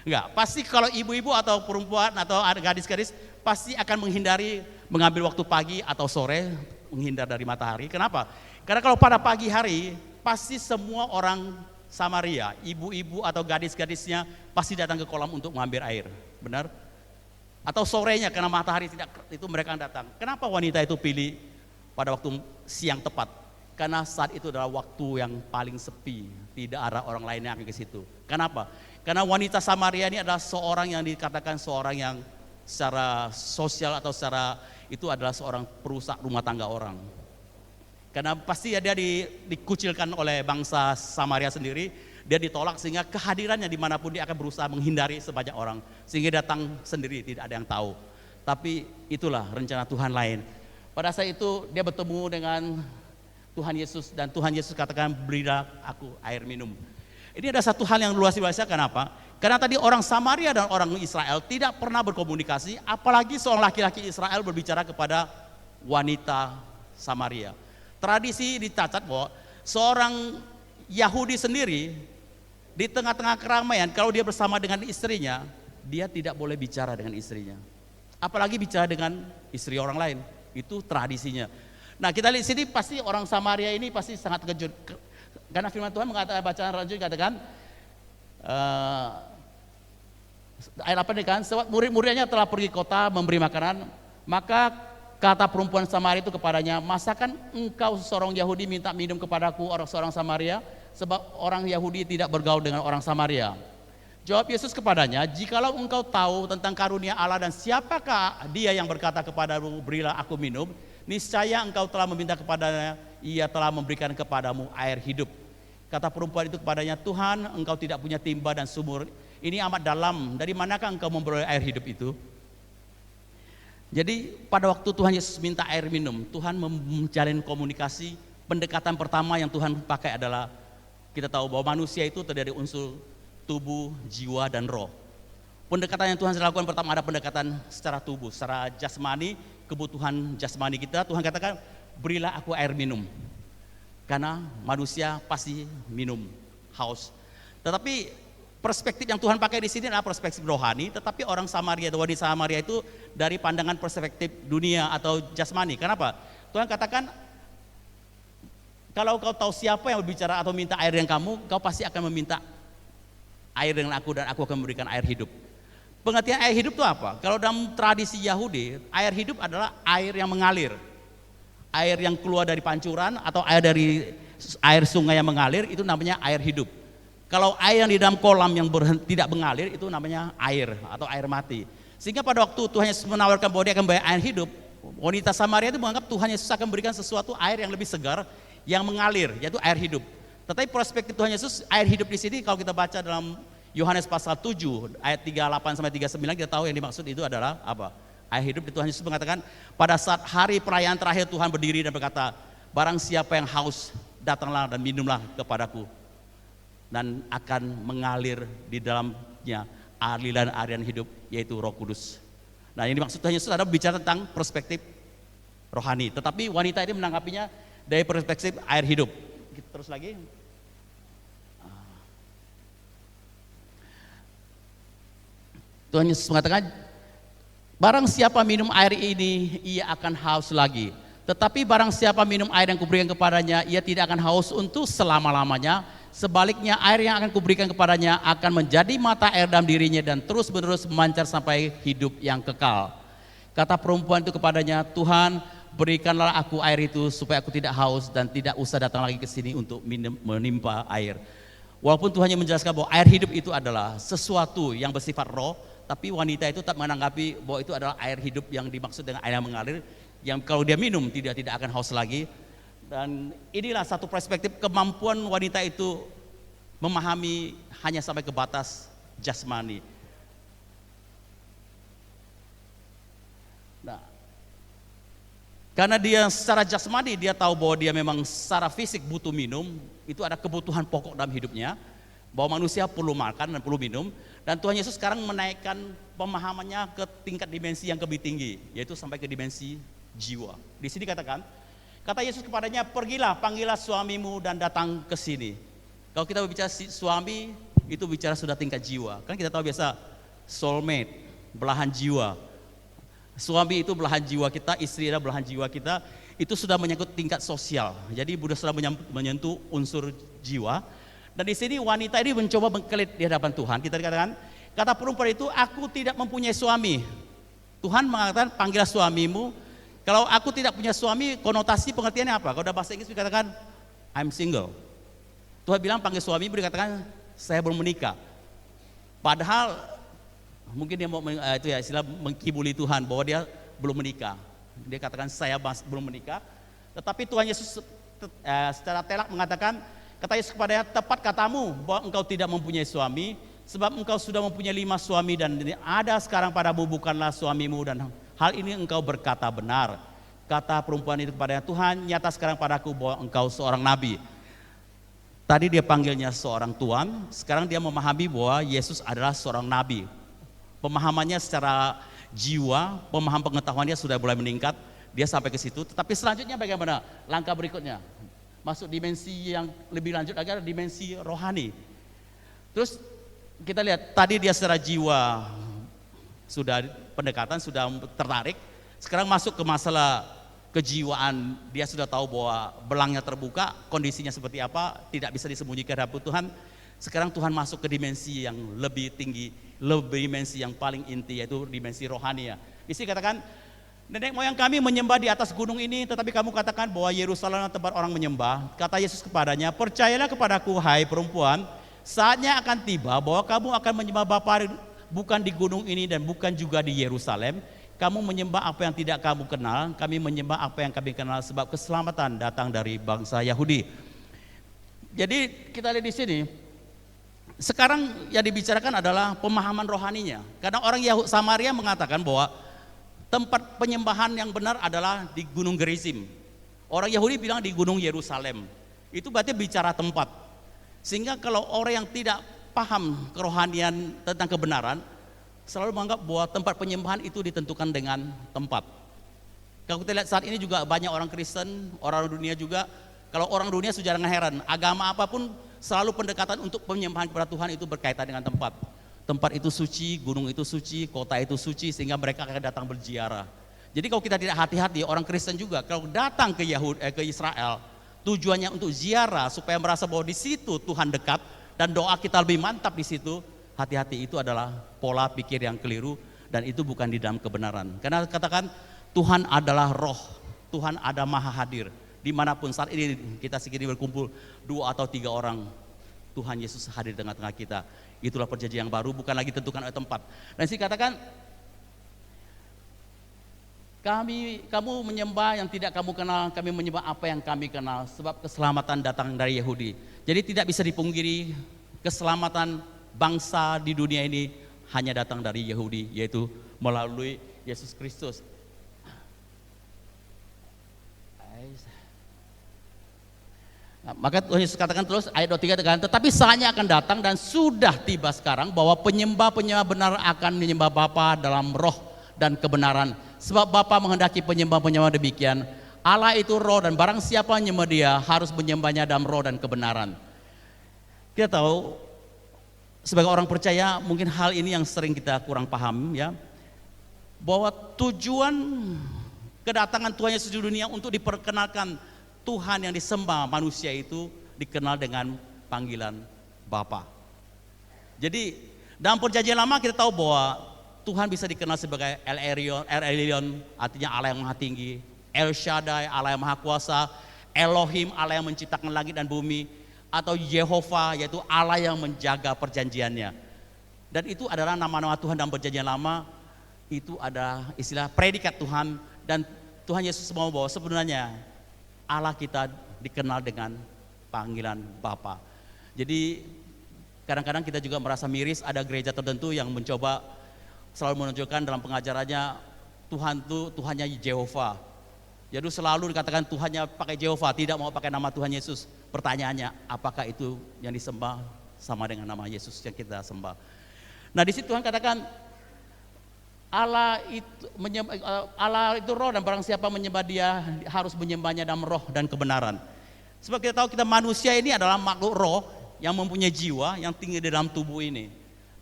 Enggak, pasti kalau ibu-ibu atau perempuan atau gadis-gadis pasti akan menghindari mengambil waktu pagi atau sore, menghindar dari matahari. Kenapa? Karena kalau pada pagi hari pasti semua orang Samaria, ibu-ibu atau gadis-gadisnya pasti datang ke kolam untuk mengambil air. Benar? Atau sorenya karena matahari tidak, itu mereka akan datang. Kenapa wanita itu pilih pada waktu siang tepat? Karena saat itu adalah waktu yang paling sepi, tidak ada orang lain yang akan ke situ. Kenapa? Karena wanita Samaria ini adalah seorang yang dikatakan seorang yang secara sosial atau secara itu adalah seorang perusak rumah tangga orang. Karena pasti dia dikucilkan oleh bangsa Samaria sendiri, dia ditolak sehingga kehadirannya dimanapun dia akan berusaha menghindari sebanyak orang. Sehingga datang sendiri, tidak ada yang tahu. Tapi itulah rencana Tuhan lain. Pada saat itu dia bertemu dengan Tuhan Yesus dan Tuhan Yesus katakan, berilah aku air minum. Ini ada satu hal yang luar biasa, kenapa? Karena tadi orang Samaria dan orang Israel tidak pernah berkomunikasi, apalagi seorang laki-laki Israel berbicara kepada wanita Samaria. Tradisi dicatat bahwa seorang Yahudi sendiri di tengah-tengah keramaian kalau dia bersama dengan istrinya, dia tidak boleh bicara dengan istrinya. Apalagi bicara dengan istri orang lain, itu tradisinya. Nah kita lihat sini pasti orang Samaria ini pasti sangat terkejut. Karena firman Tuhan mengatakan, bacaan lanjut katakan ayat 8 ini kan, sebab murid-muridnya telah pergi kota memberi makanan, maka kata perempuan Samaria itu kepadanya, masakan engkau seorang Yahudi minta minum kepadaku orang seorang Samaria, sebab orang Yahudi tidak bergaul dengan orang Samaria. Jawab Yesus kepadanya, jikalau engkau tahu tentang karunia Allah dan siapakah dia yang berkata kepadamu, berilah aku minum, niscaya engkau telah meminta kepadanya, ia telah memberikan kepadamu air hidup. Kata perempuan itu kepadanya, Tuhan, engkau tidak punya timba dan sumur, ini amat dalam, dari manakah engkau memperoleh air hidup itu? Jadi pada waktu Tuhan Yesus minta air minum, Tuhan menjalin komunikasi. Pendekatan pertama yang Tuhan pakai adalah, kita tahu bahwa manusia itu terdiri dari unsur tubuh, jiwa, dan roh. Pendekatan yang Tuhan lakukan pertama ada pendekatan secara tubuh, secara jasmani, kebutuhan jasmani kita. Tuhan katakan, berilah aku air minum. Karena manusia pasti minum, haus. Tetapi perspektif yang Tuhan pakai di sini adalah perspektif rohani, tetapi orang Samaria atau wanita Samaria itu dari pandangan perspektif dunia atau jasmani. Kenapa? Tuhan katakan, kalau kau tahu siapa yang berbicara atau minta air dengan kamu, kau pasti akan meminta air dengan aku dan aku akan memberikan air hidup. Pengertian air hidup itu apa? Kalau dalam tradisi Yahudi, air hidup adalah air yang mengalir. Air yang keluar dari pancuran atau air dari air sungai yang mengalir, itu namanya air hidup. Kalau air yang di dalam kolam yang tidak mengalir, itu namanya air atau air mati. Sehingga pada waktu Tuhan Yesus menawarkan bahwa dia akan memberi air hidup, wanita Samaria itu menganggap Tuhan Yesus akan memberikan sesuatu air yang lebih segar, yang mengalir, yaitu air hidup. Tetapi perspektif Tuhan Yesus, air hidup di sini kalau kita baca dalam Yohanes pasal 7 ayat 38 sampai 39, kita tahu yang dimaksud itu adalah apa? Air hidup. Di Tuhan Yesus mengatakan, pada saat hari perayaan terakhir Tuhan berdiri dan berkata, barang siapa yang haus, datanglah dan minumlah kepadaku, dan akan mengalir di dalamnya aliran-aliran hidup, yaitu Roh Kudus. Nah, yang dimaksud Tuhan Yesus adalah bicara tentang perspektif rohani, tetapi wanita ini menanggapinya dari perspektif air hidup. Kita terus lagi. Tuhan Yesus mengatakan, barang siapa minum air ini, ia akan haus lagi. Tetapi barang siapa minum air yang kuberikan kepadanya, ia tidak akan haus untuk selama-lamanya. Sebaliknya air yang akan kuberikan kepadanya akan menjadi mata air dalam dirinya dan terus menerus memancar sampai hidup yang kekal. Kata perempuan itu kepadanya, Tuhan, berikanlah aku air itu supaya aku tidak haus dan tidak usah datang lagi ke sini untuk menimpa air. Walaupun Tuhan yang menjelaskan bahwa air hidup itu adalah sesuatu yang bersifat roh, tapi wanita itu tak menanggapi bahwa itu adalah air hidup yang dimaksud dengan air yang mengalir, yang kalau dia minum tidak akan haus lagi. Dan inilah satu perspektif kemampuan wanita itu memahami hanya sampai ke batas jasmani. Nah, karena dia secara jasmani dia tahu bahwa dia memang secara fisik butuh minum, itu ada kebutuhan pokok dalam hidupnya, bahwa manusia perlu makan dan perlu minum. Dan Tuhan Yesus sekarang menaikkan pemahamannya ke tingkat dimensi yang lebih tinggi, yaitu sampai ke dimensi jiwa. Di sini katakan, Kata Yesus kepadanya, pergilah, panggillah suamimu dan datang ke sini. Kalau kita berbicara suami, itu bicara sudah tingkat jiwa. Kan kita tahu biasa soulmate, belahan jiwa. Suami itu belahan jiwa kita, istri adalah belahan jiwa kita. Itu sudah menyangkut tingkat sosial. Jadi sudah menyentuh unsur jiwa. Dan di sini wanita ini mencoba mengkelit di hadapan Tuhan. Kita dikatakan, kata perempuan itu, aku tidak mempunyai suami. Tuhan mengatakan, panggillah suamimu. Kalau aku tidak punya suami, konotasi pengertiannya apa? Kalau udah bahasa Inggris dikatakan, I'm single. Tuhan bilang panggil suami, dikatakan saya belum menikah. Padahal mungkin dia mau itu ya istilah mengkibuli Tuhan bahwa dia belum menikah. Dia katakan saya belum menikah. Tetapi Tuhan Yesus secara telak mengatakan, kata Yesus kepadanya, tepat katamu bahwa engkau tidak mempunyai suami, sebab engkau sudah mempunyai 5 suami dan ada sekarang padamu bukanlah suamimu, dan hal ini engkau berkata benar. Kata perempuan itu kepadanya, Tuhan nyata sekarang padaku bahwa engkau seorang nabi. Tadi dia panggilnya seorang tuan, sekarang dia memahami bahwa Yesus adalah seorang nabi. Pemahamannya secara jiwa, pemahaman pengetahuannya sudah mulai meningkat, dia sampai ke situ. Tetapi selanjutnya bagaimana? Langkah berikutnya, masuk dimensi yang lebih lanjut lagi, dimensi rohani. Terus kita lihat, tadi dia secara jiwa sudah pendekatan, sudah tertarik. Sekarang masuk ke masalah kejiwaan, dia sudah tahu bahwa belangnya terbuka, kondisinya seperti apa, tidak bisa disembunyikan dari Tuhan. Sekarang Tuhan masuk ke dimensi yang lebih tinggi, lebih dimensi yang paling inti, yaitu dimensi rohani ya. Di sini katakan, nenek moyang kami menyembah di atas gunung ini, tetapi kamu katakan bahwa Yerusalem adalah tempat orang menyembah. Kata Yesus kepadanya, percayalah kepadaku hai perempuan, saatnya akan tiba bahwa kamu akan menyembah Bapa bukan di gunung ini dan bukan juga di Yerusalem. Kamu menyembah apa yang tidak kamu kenal, kami menyembah apa yang kami kenal, sebab keselamatan datang dari bangsa Yahudi. Jadi kita lihat di sini, sekarang yang dibicarakan adalah pemahaman rohaninya. Karena orang Samaria mengatakan bahwa tempat penyembahan yang benar adalah di Gunung Gerizim. Orang Yahudi bilang di Gunung Yerusalem. Itu berarti bicara tempat. Sehingga kalau orang yang tidak paham kerohanian tentang kebenaran, selalu menganggap bahwa tempat penyembahan itu ditentukan dengan tempat. Kalau kita lihat saat ini juga banyak orang Kristen, orang dunia juga. Kalau orang dunia sudah jangan heran, agama apapun selalu pendekatan untuk penyembahan kepada Tuhan itu berkaitan dengan tempat. Tempat itu suci, gunung itu suci, kota itu suci, sehingga mereka akan datang berziarah. Jadi kalau kita tidak hati-hati, orang Kristen juga kalau datang ke Israel, tujuannya untuk ziarah supaya merasa bahwa di situ Tuhan dekat dan doa kita lebih mantap di situ. Hati-hati, itu adalah pola pikir yang keliru dan itu bukan di dalam kebenaran. Karena katakan Tuhan adalah roh, Tuhan ada maha hadir. Dimanapun saat ini kita segini berkumpul 2 atau 3 orang, Tuhan Yesus hadir di tengah-tengah kita. Itulah perjanjian yang baru, bukan lagi tentukan oleh tempat. Dan sih katakan, kamu menyembah yang tidak kamu kenal, kami menyembah apa yang kami kenal, sebab keselamatan datang dari Yahudi. Jadi tidak bisa dipungkiri, keselamatan bangsa di dunia ini hanya datang dari Yahudi, yaitu melalui Yesus Kristus. Nah, maka Tuhan Yesus katakan terus ayat 23 katakan, tetapi saatnya akan datang dan sudah tiba sekarang bahwa penyembah-penyembah benar akan menyembah Bapa dalam roh dan kebenaran. Sebab Bapa menghendaki penyembah-penyembah demikian. Allah itu roh dan barang siapa menyembah Dia harus menyembahnya dalam roh dan kebenaran. Kita tahu sebagai orang percaya mungkin hal ini yang sering kita kurang paham ya, bahwa tujuan kedatangan Tuhan Yesus di dunia untuk diperkenalkan Tuhan yang disembah manusia itu dikenal dengan panggilan Bapa. Jadi dalam perjanjian lama kita tahu bahwa Tuhan bisa dikenal sebagai El Elyon, artinya Allah yang maha tinggi, El Shaddai, Allah yang maha kuasa, Elohim, Allah yang menciptakan langit dan bumi, atau Yehova, yaitu Allah yang menjaga perjanjiannya. Dan itu adalah nama-nama Tuhan dalam perjanjian lama. Itu ada istilah predikat Tuhan. Dan Tuhan Yesus mau bahwa sebenarnya Allah kita dikenal dengan panggilan Bapa. Jadi kadang-kadang kita juga merasa miris, ada gereja tertentu yang mencoba selalu menunjukkan dalam pengajarannya Tuhan itu Tuhannya Yehova. Jadi selalu dikatakan Tuhannya pakai Yehova, tidak mau pakai nama Tuhan Yesus. Pertanyaannya, apakah itu yang disembah sama dengan nama Yesus yang kita sembah? Nah di situ Tuhan katakan, Allah itu roh, dan barang siapa menyembah dia harus menyembahnya dalam roh dan kebenaran. Sebab kita tahu kita manusia ini adalah makhluk roh yang mempunyai jiwa yang tinggal di dalam tubuh ini.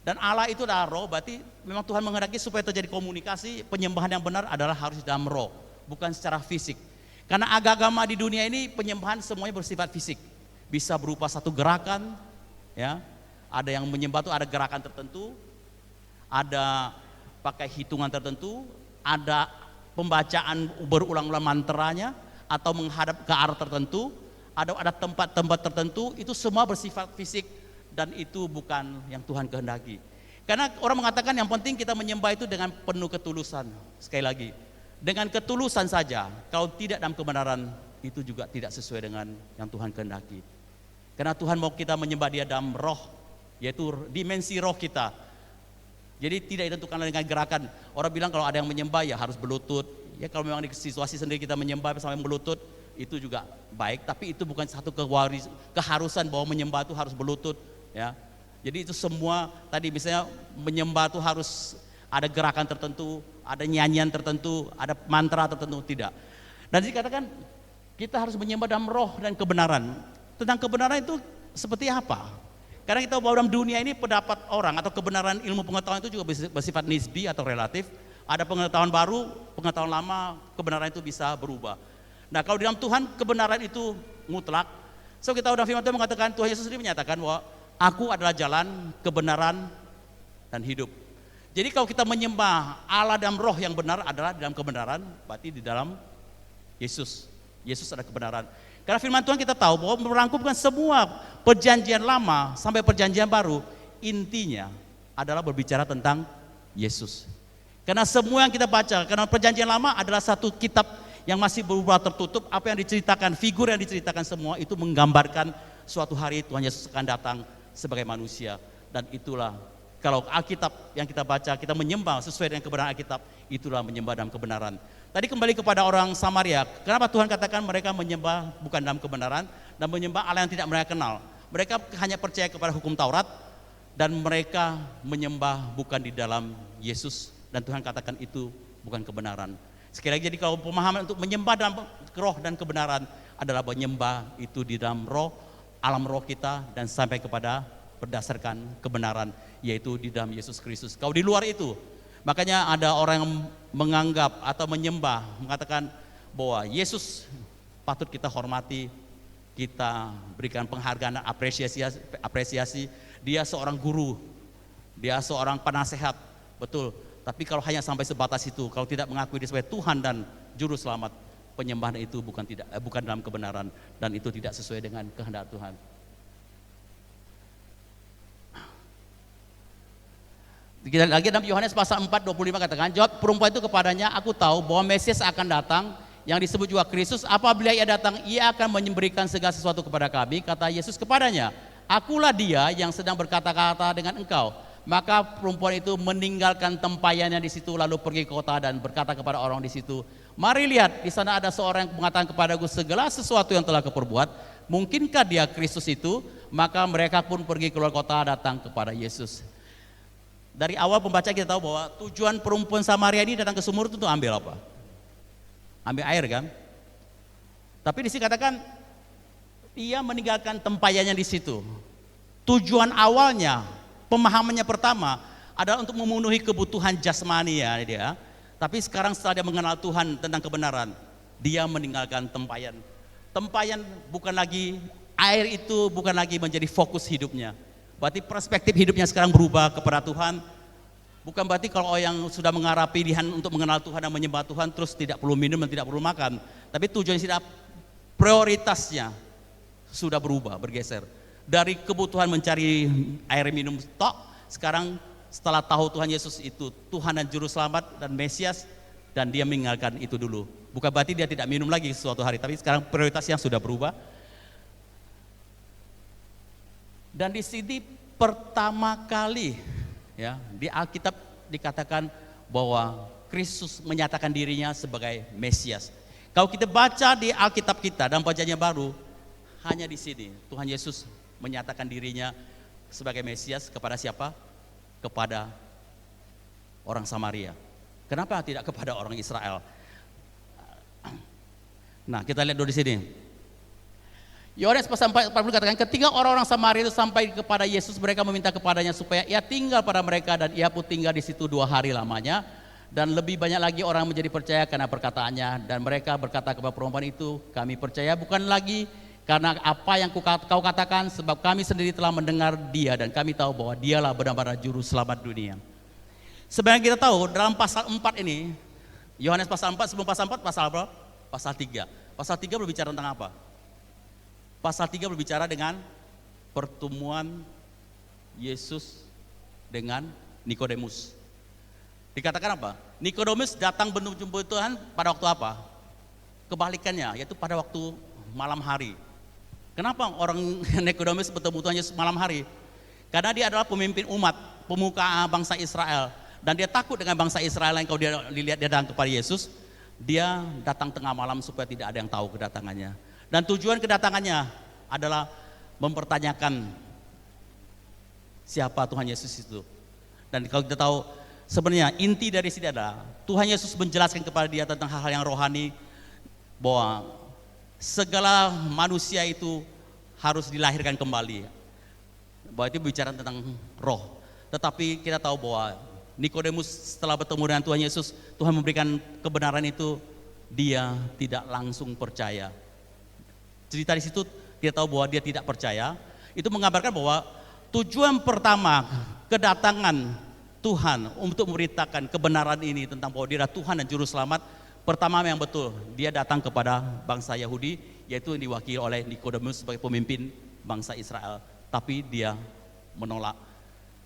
Dan Allah itu adalah roh, berarti memang Tuhan menghendaki supaya terjadi komunikasi, penyembahan yang benar adalah harus dalam roh, bukan secara fisik. Karena agama di dunia ini penyembahan semuanya bersifat fisik. Bisa berupa satu gerakan, ya. Ada yang menyembah itu ada gerakan tertentu, ada pakai hitungan tertentu, ada pembacaan berulang-ulang mantranya atau menghadap ke arah tertentu, ada tempat-tempat tertentu, itu semua bersifat fisik dan itu bukan yang Tuhan kehendaki. Karena orang mengatakan yang penting kita menyembah itu dengan penuh ketulusan. Sekali lagi, dengan ketulusan saja, kalau tidak dalam kebenaran, itu juga tidak sesuai dengan yang Tuhan kehendaki. Karena Tuhan mau kita menyembah Dia dalam roh, yaitu dimensi roh kita. Jadi tidak ditentukan dengan gerakan. Orang bilang kalau ada yang menyembah ya harus berlutut. Ya kalau memang di situasi sendiri kita menyembah sampai berlutut, itu juga baik. Tapi itu bukan satu keharusan bahwa menyembah itu harus berlutut. Ya. Jadi itu semua tadi misalnya menyembah itu harus ada gerakan tertentu, ada nyanyian tertentu, ada mantra tertentu, tidak. Dan dikatakan kita harus menyembah dalam roh dan kebenaran. Tentang kebenaran itu seperti apa? Karena kita bahwa dalam dunia ini pendapat orang atau kebenaran ilmu pengetahuan itu juga bersifat nisbi atau relatif. Ada pengetahuan baru, pengetahuan lama, kebenaran itu bisa berubah. Nah kalau di dalam Tuhan kebenaran itu mutlak. So kita dalam firman Tuhan mengatakan, Tuhan Yesus sendiri menyatakan bahwa Aku adalah jalan, kebenaran, dan hidup. Jadi kalau kita menyembah Allah dalam roh yang benar adalah dalam kebenaran, berarti di dalam Yesus. Yesus adalah kebenaran. Karena firman Tuhan kita tahu bahwa merangkumkan semua perjanjian lama sampai perjanjian baru, intinya adalah berbicara tentang Yesus. Karena semua yang kita baca, karena perjanjian lama adalah satu kitab yang masih berubah tertutup, apa yang diceritakan, figur yang diceritakan semua itu menggambarkan suatu hari Tuhan Yesus akan datang sebagai manusia. Dan itulah kalau Alkitab yang kita baca, kita menyembah sesuai dengan kebenaran Alkitab, itulah menyembah dalam kebenaran. Tadi kembali kepada orang Samaria, kenapa Tuhan katakan mereka menyembah bukan dalam kebenaran dan menyembah Allah yang tidak mereka kenal. Mereka hanya percaya kepada hukum Taurat dan mereka menyembah bukan di dalam Yesus, dan Tuhan katakan itu bukan kebenaran. Sekali lagi, jadi kalau pemahaman untuk menyembah dalam roh dan kebenaran adalah menyembah itu di dalam roh, alam roh kita, dan sampai kepada berdasarkan kebenaran, yaitu di dalam Yesus Kristus. Kalau di luar itu, makanya ada orang yang menganggap atau menyembah, mengatakan bahwa Yesus patut kita hormati, kita berikan penghargaan, apresiasi. Dia seorang guru, dia seorang penasehat, betul. Tapi kalau hanya sampai sebatas itu, kalau tidak mengakui dia sebagai Tuhan dan Juru Selamat, penyembahan itu bukan dalam kebenaran, dan itu tidak sesuai dengan kehendak Tuhan. Kita lagi dalam Yohanes pasal 4:25 katakan, jawab perempuan itu kepadanya, aku tahu bahwa Mesias akan datang, yang disebut juga Kristus. Apabila ia datang, ia akan memberikan segala sesuatu kepada kami. Kata Yesus kepadanya, akulah dia yang sedang berkata-kata dengan engkau. Maka perempuan itu meninggalkan tempayannya di situ, lalu pergi ke kota dan berkata kepada orang di situ, mari lihat, di sana ada seorang yang mengatakan kepadaku segala sesuatu yang telah kuperbuat. Mungkinkah dia Kristus itu? Maka mereka pun pergi keluar kota datang kepada Yesus. Dari awal pembaca kita tahu bahwa tujuan perempuan Samaria ini datang ke sumur itu untuk ambil apa? Ambil air kan? Tapi di sini katakan ia meninggalkan tempayannya di situ. Tujuan awalnya, pemahamannya pertama adalah untuk memenuhi kebutuhan jasmani ya dia. Tapi sekarang setelah dia mengenal Tuhan tentang kebenaran, dia meninggalkan tempayan. Tempayan bukan lagi, air itu bukan lagi menjadi fokus hidupnya. Berarti perspektif hidupnya sekarang berubah kepada Tuhan. Bukan berarti kalau orang yang sudah mengarah pilihan untuk mengenal Tuhan dan menyembah Tuhan terus tidak perlu minum dan tidak perlu makan. Tapi tujuannya tidak, prioritasnya sudah berubah, bergeser. Dari kebutuhan mencari air minum tok, sekarang setelah tahu Tuhan Yesus itu Tuhan dan Juru Selamat dan Mesias, dan dia meninggalkan itu dulu. Bukan berarti dia tidak minum lagi suatu hari, tapi sekarang prioritasnya sudah berubah. Dan di sini pertama kali ya di Alkitab dikatakan bahwa Kristus menyatakan dirinya sebagai Mesias. Kalau kita baca di Alkitab kita dalam perjanjian baru, hanya di sini Tuhan Yesus menyatakan dirinya sebagai Mesias kepada siapa? Kepada orang Samaria. Kenapa tidak kepada orang Israel? Nah, kita lihat dulu di sini. Yohanes pasal 40 katakan, ketika orang-orang Samaria itu sampai kepada Yesus, mereka meminta kepadanya supaya ia tinggal pada mereka, dan ia pun tinggal di situ 2 hari lamanya. Dan lebih banyak lagi orang menjadi percaya karena perkataannya. Dan mereka berkata kepada perempuan itu, kami percaya bukan lagi karena apa yang kau katakan, sebab kami sendiri telah mendengar dia dan kami tahu bahwa dialah benar-benar juru selamat dunia. Sebenarnya kita tahu dalam pasal 4 ini, Yohanes pasal 4, sebelum pasal 4 pasal apa? Pasal 3. Pasal 3 berbicara tentang apa? Pasal 3 berbicara dengan pertemuan Yesus dengan Nikodemus. Dikatakan apa? Nikodemus datang berjumpa Tuhan pada waktu apa? Kebalikannya, yaitu pada waktu malam hari. Kenapa orang Nikodemus bertemu Tuhan Yesus malam hari? Karena dia adalah pemimpin umat, pemuka bangsa Israel. Dan dia takut dengan bangsa Israel yang kalau dia dilihat dia datang kepada Yesus, dia datang tengah malam supaya tidak ada yang tahu kedatangannya. Dan tujuan kedatangannya adalah mempertanyakan siapa Tuhan Yesus itu. Dan kalau kita tahu sebenarnya inti dari sini adalah Tuhan Yesus menjelaskan kepada dia tentang hal-hal yang rohani, bahwa segala manusia itu harus dilahirkan kembali. Bahwa itu bicara tentang roh. Tetapi kita tahu bahwa Nikodemus setelah bertemu dengan Tuhan Yesus, Tuhan memberikan kebenaran itu, dia tidak langsung percaya. Cerita di situ kita tahu bahwa dia tidak percaya. Itu menggambarkan bahwa tujuan pertama kedatangan Tuhan untuk memberitakan kebenaran ini tentang bahwa dia adalah Tuhan dan Juru Selamat, pertama yang betul, dia datang kepada bangsa Yahudi, yaitu yang diwakili oleh Nikodemus sebagai pemimpin bangsa Israel. Tapi dia menolak.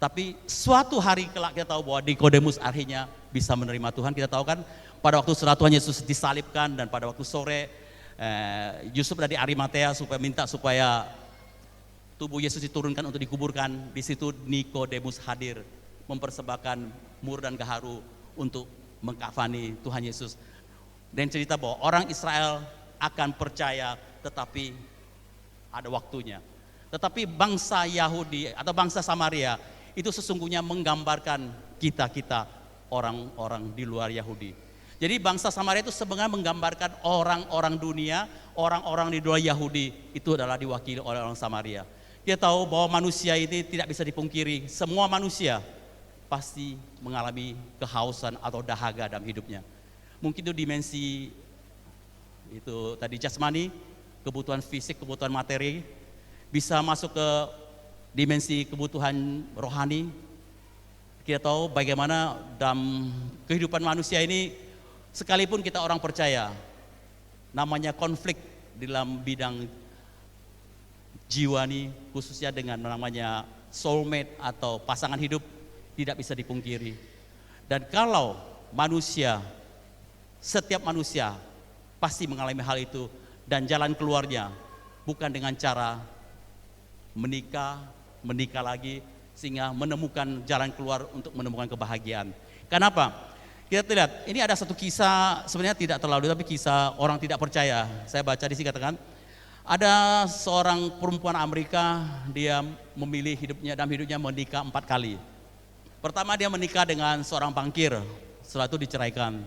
Tapi suatu hari kelak kita tahu bahwa Nikodemus akhirnya bisa menerima Tuhan. Kita tahu kan pada waktu setelah Tuhan Yesus disalibkan dan pada waktu sore Yusuf dari Arimatea minta supaya tubuh Yesus diturunkan untuk dikuburkan. Di situ Nikodemus hadir mempersembahkan mur dan gaharu untuk mengkafani Tuhan Yesus. Dan cerita bahwa orang Israel akan percaya tetapi ada waktunya. Tetapi bangsa Yahudi atau bangsa Samaria itu sesungguhnya menggambarkan kita orang-orang di luar Yahudi. Jadi bangsa Samaria itu sebenarnya menggambarkan orang-orang dunia, orang-orang di luar Yahudi itu adalah diwakili oleh orang Samaria. Dia tahu bahwa manusia ini tidak bisa dipungkiri, semua manusia pasti mengalami kehausan atau dahaga dalam hidupnya. Mungkin itu dimensi itu tadi jasmani, kebutuhan fisik, kebutuhan materi, bisa masuk ke dimensi kebutuhan rohani. Kita tahu bagaimana dalam kehidupan manusia ini, sekalipun kita orang percaya, namanya konflik dalam bidang jiwani, khususnya dengan namanya soulmate atau pasangan hidup, tidak bisa dipungkiri. Dan kalau manusia, setiap manusia pasti mengalami hal itu, dan jalan keluarnya bukan dengan cara menikah lagi sehingga menemukan jalan keluar untuk menemukan kebahagiaan. Kenapa? Kita lihat, ini ada satu kisah, sebenarnya tidak terlalu, tapi kisah orang tidak percaya. Saya baca di sini katakan, ada seorang perempuan Amerika, dia memilih dalam hidupnya menikah 4 kali. Pertama dia menikah dengan seorang bankir, setelah itu diceraikan.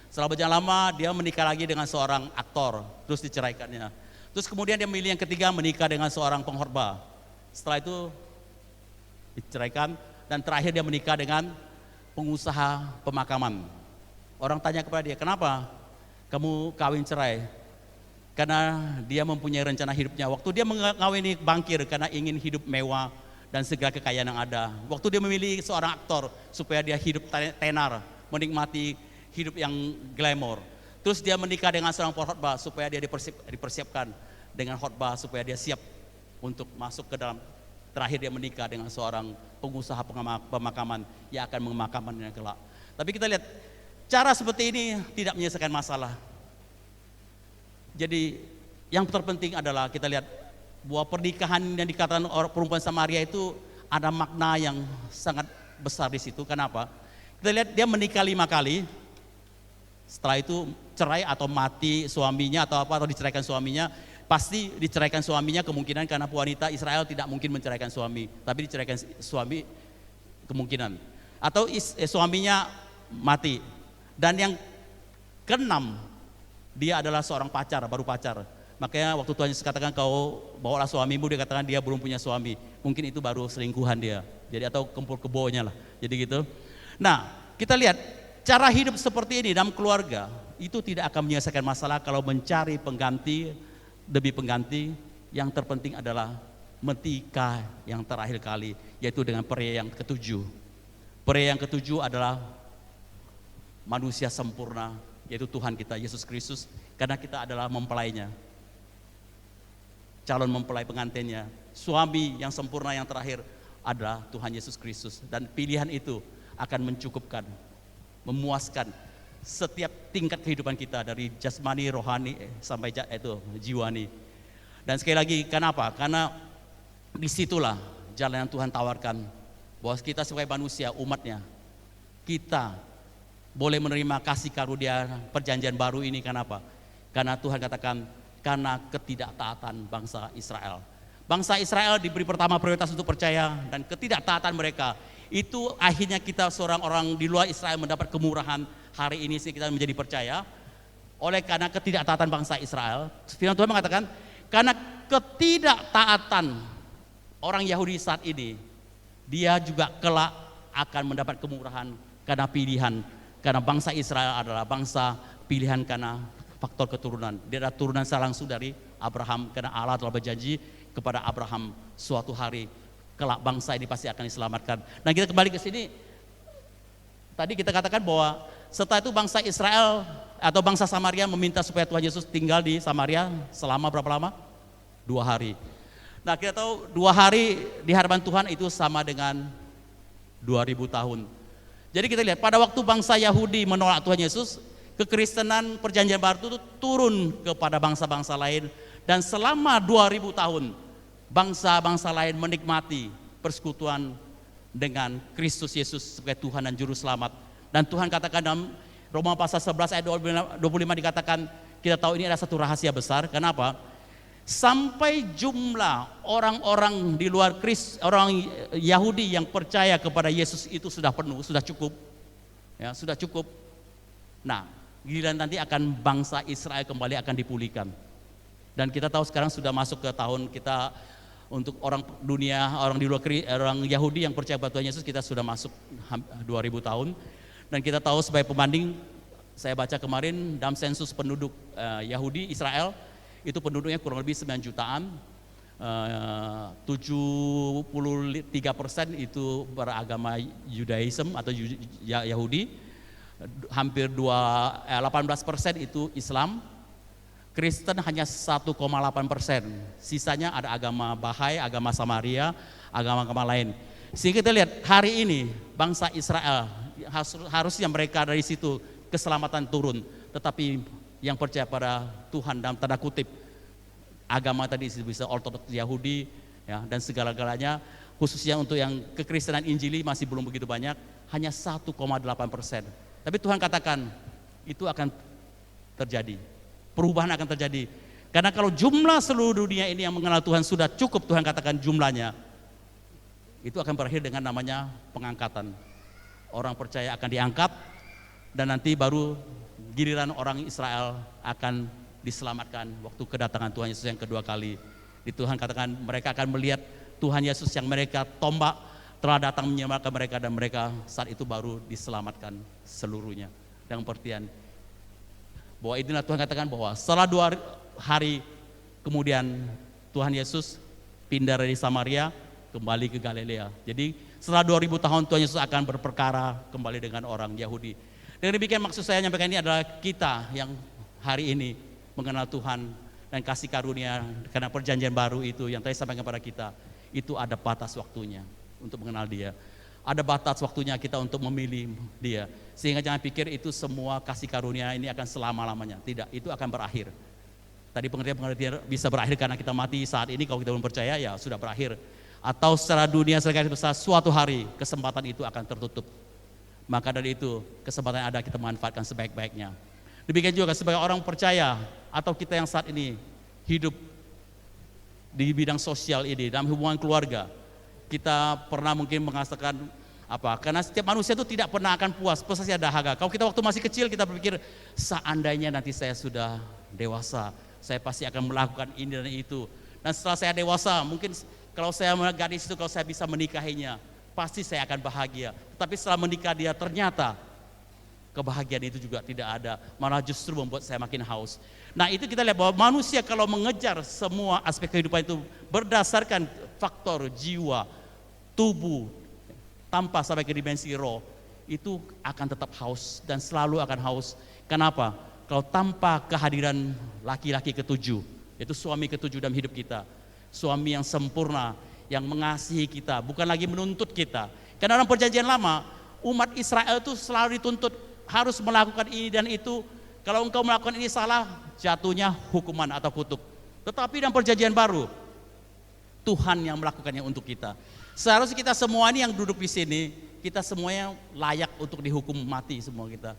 Setelah berjalan lama dia menikah lagi dengan seorang aktor, terus diceraikannya. Terus kemudian dia memilih yang ketiga, menikah dengan seorang pengkhotbah. Setelah itu diceraikan, dan terakhir dia menikah dengan pengusaha pemakaman. Orang tanya kepada dia, kenapa kamu kawin cerai? Karena dia mempunyai rencana hidupnya. Waktu dia mengawini bankir karena ingin hidup mewah dan segala kekayaan yang ada. Waktu dia memilih seorang aktor supaya dia hidup tenar, menikmati hidup yang glamor. Terus dia menikah dengan seorang pengkhotbah supaya dia dipersiapkan dengan khotbah supaya dia siap untuk masuk ke dalam. Terakhir dia menikah dengan seorang pengusaha pemakaman yang akan memakamannya kelak. Tapi kita lihat, cara seperti ini tidak menyelesaikan masalah. Jadi yang terpenting adalah kita lihat bahwa pernikahan yang dikatakan orang perempuan Samaria itu ada makna yang sangat besar di situ. Kenapa? Kita lihat dia menikah 5 kali. Setelah itu cerai atau mati suaminya atau diceraikan suaminya. Pasti diceraikan suaminya kemungkinan karena wanita Israel tidak mungkin menceraikan suami, tapi diceraikan suami kemungkinan. Atau suaminya mati, Dan yang keenam, dia adalah seorang pacar, baru pacar. Makanya waktu Tuhan Yesus katakan kau bawalah suamimu, dia katakan dia belum punya suami. Mungkin itu baru selingkuhan dia. Jadi atau kempul kebonya lah. Jadi gitu. Nah, kita lihat cara hidup seperti ini dalam keluarga itu tidak akan menyelesaikan masalah kalau mencari pengganti demi pengganti. Yang terpenting adalah menikah yang terakhir kali, yaitu dengan pria yang ketujuh. Pria yang ketujuh adalah manusia sempurna, yaitu Tuhan kita Yesus Kristus, karena kita adalah mempelainya, calon mempelai pengantinnya. Suami yang sempurna yang terakhir adalah Tuhan Yesus Kristus, dan pilihan itu akan mencukupkan, memuaskan setiap tingkat kehidupan kita dari jasmani, rohani sampai jiwani. Dan sekali lagi, kenapa? Karena disitulah jalan yang Tuhan tawarkan, bahwa kita sebagai manusia, umatnya, kita boleh menerima kasih karunia perjanjian baru ini. Kenapa? Karena Tuhan katakan, karena ketidaktaatan bangsa Israel. Bangsa Israel diberi pertama prioritas untuk percaya, dan ketidaktaatan mereka itu akhirnya kita seorang orang di luar Israel mendapat kemurahan hari ini kita menjadi percaya. Oleh karena ketidaktaatan bangsa Israel, firman Tuhan mengatakan, karena ketidaktaatan orang Yahudi saat ini, dia juga kelak akan mendapat kemurahan karena pilihan. Karena bangsa Israel adalah bangsa pilihan karena faktor keturunan. Dia adalah turunan secara langsung dari Abraham, karena Allah telah berjanji kepada Abraham suatu hari kelak bangsa ini pasti akan diselamatkan. Nah, kita kembali ke sini. Tadi kita katakan bahwa setelah itu bangsa Israel atau bangsa Samaria meminta supaya Tuhan Yesus tinggal di Samaria selama berapa lama? 2 hari. Nah, kita tahu 2 hari di hadapan Tuhan itu sama dengan 2000 tahun. Jadi kita lihat pada waktu bangsa Yahudi menolak Tuhan Yesus, kekristenan perjanjian baru itu turun kepada bangsa-bangsa lain, dan selama 2000 tahun bangsa-bangsa lain menikmati persekutuan dengan Kristus Yesus sebagai Tuhan dan Juru Selamat. Dan Tuhan katakan dalam Roma pasal 11 ayat 25 dikatakan, kita tahu ini ada satu rahasia besar. Kenapa? Sampai jumlah orang-orang di luar orang Yahudi yang percaya kepada Yesus itu sudah penuh, sudah cukup. Ya, sudah cukup. Nah, giliran nanti akan bangsa Israel kembali akan dipulihkan. Dan kita tahu sekarang sudah masuk ke tahun kita untuk orang dunia, orang di luar orang Yahudi yang percaya kepada Tuhan Yesus, kita sudah masuk 2000 tahun. Dan kita tahu sebagai pembanding, saya baca kemarin dalam sensus penduduk Yahudi Israel, itu penduduknya kurang lebih 9 jutaan, 73% itu beragama Judaism atau Yahudi, hampir 18% itu Islam, Kristen hanya 1,8%, sisanya ada agama Bahai, agama Samaria, agama-agama lain. Sehingga kita lihat hari ini bangsa Israel harusnya mereka dari situ keselamatan turun, tetapi yang percaya pada Tuhan dalam tanda kutip agama tadi bisa Ortodoks Yahudi ya, dan segala-galanya, khususnya untuk yang kekristenan Injili masih belum begitu banyak, hanya 1,8%. Tapi Tuhan katakan itu akan terjadi, perubahan akan terjadi. Karena kalau jumlah seluruh dunia ini yang mengenal Tuhan sudah cukup, Tuhan katakan jumlahnya, itu akan berakhir dengan namanya pengangkatan. Orang percaya akan diangkat, dan nanti baru giliran orang Israel akan diselamatkan waktu kedatangan Tuhan Yesus yang kedua kali. Di Tuhan katakan mereka akan melihat Tuhan Yesus yang mereka tombak telah datang menyelamatkan mereka, dan mereka saat itu baru diselamatkan seluruhnya. Dengan pengertian bahwa inilah Tuhan katakan bahwa setelah 2 hari kemudian Tuhan Yesus pindah dari Samaria kembali ke Galilea. Jadi setelah 2000 tahun Tuhan Yesus akan berperkara kembali dengan orang Yahudi. Dengan demikian maksud saya menyampaikan ini adalah kita yang hari ini mengenal Tuhan dan kasih karunia karena perjanjian baru itu yang tadi sampaikan kepada kita, itu ada batas waktunya untuk mengenal Dia. Ada batas waktunya kita untuk memilih Dia. Sehingga jangan pikir itu semua kasih karunia ini akan selama-lamanya. Tidak, itu akan berakhir. Tadi pengertian bisa berakhir karena kita mati saat ini, kalau kita belum percaya ya sudah berakhir. Atau secara dunia secara besar suatu hari kesempatan itu akan tertutup. Maka dari itu kesempatan yang ada kita manfaatkan sebaik-baiknya. Demikian juga sebagai orang percaya atau kita yang saat ini hidup di bidang sosial ini, dalam hubungan keluarga, kita pernah mungkin merasakan Apa? Karena setiap manusia itu tidak pernah akan puas, pasti ada dahaga. Kalau kita waktu masih kecil kita berpikir, seandainya nanti saya sudah dewasa, saya pasti akan melakukan ini dan itu. Dan setelah saya dewasa, mungkin kalau saya gadis itu, kalau saya bisa menikahinya, pasti saya akan bahagia. Tapi setelah menikah dia ternyata kebahagiaan itu juga tidak ada, malah justru membuat saya makin haus. Nah itu kita lihat bahwa manusia kalau mengejar semua aspek kehidupan itu berdasarkan faktor jiwa, tubuh, tanpa sampai ke dimensi roh, itu akan tetap haus dan selalu akan haus. Kenapa? Kalau tanpa kehadiran laki-laki ketujuh, itu suami ketujuh dalam hidup kita, suami yang sempurna, yang mengasihi kita, bukan lagi menuntut kita. Karena dalam perjanjian lama, umat Israel itu selalu dituntut harus melakukan ini dan itu. Kalau engkau melakukan ini salah, jatuhnya hukuman atau kutuk. Tetapi dalam perjanjian baru, Tuhan yang melakukannya untuk kita. Seharusnya kita semua ini yang duduk di sini, kita semuanya layak untuk dihukum mati semua kita.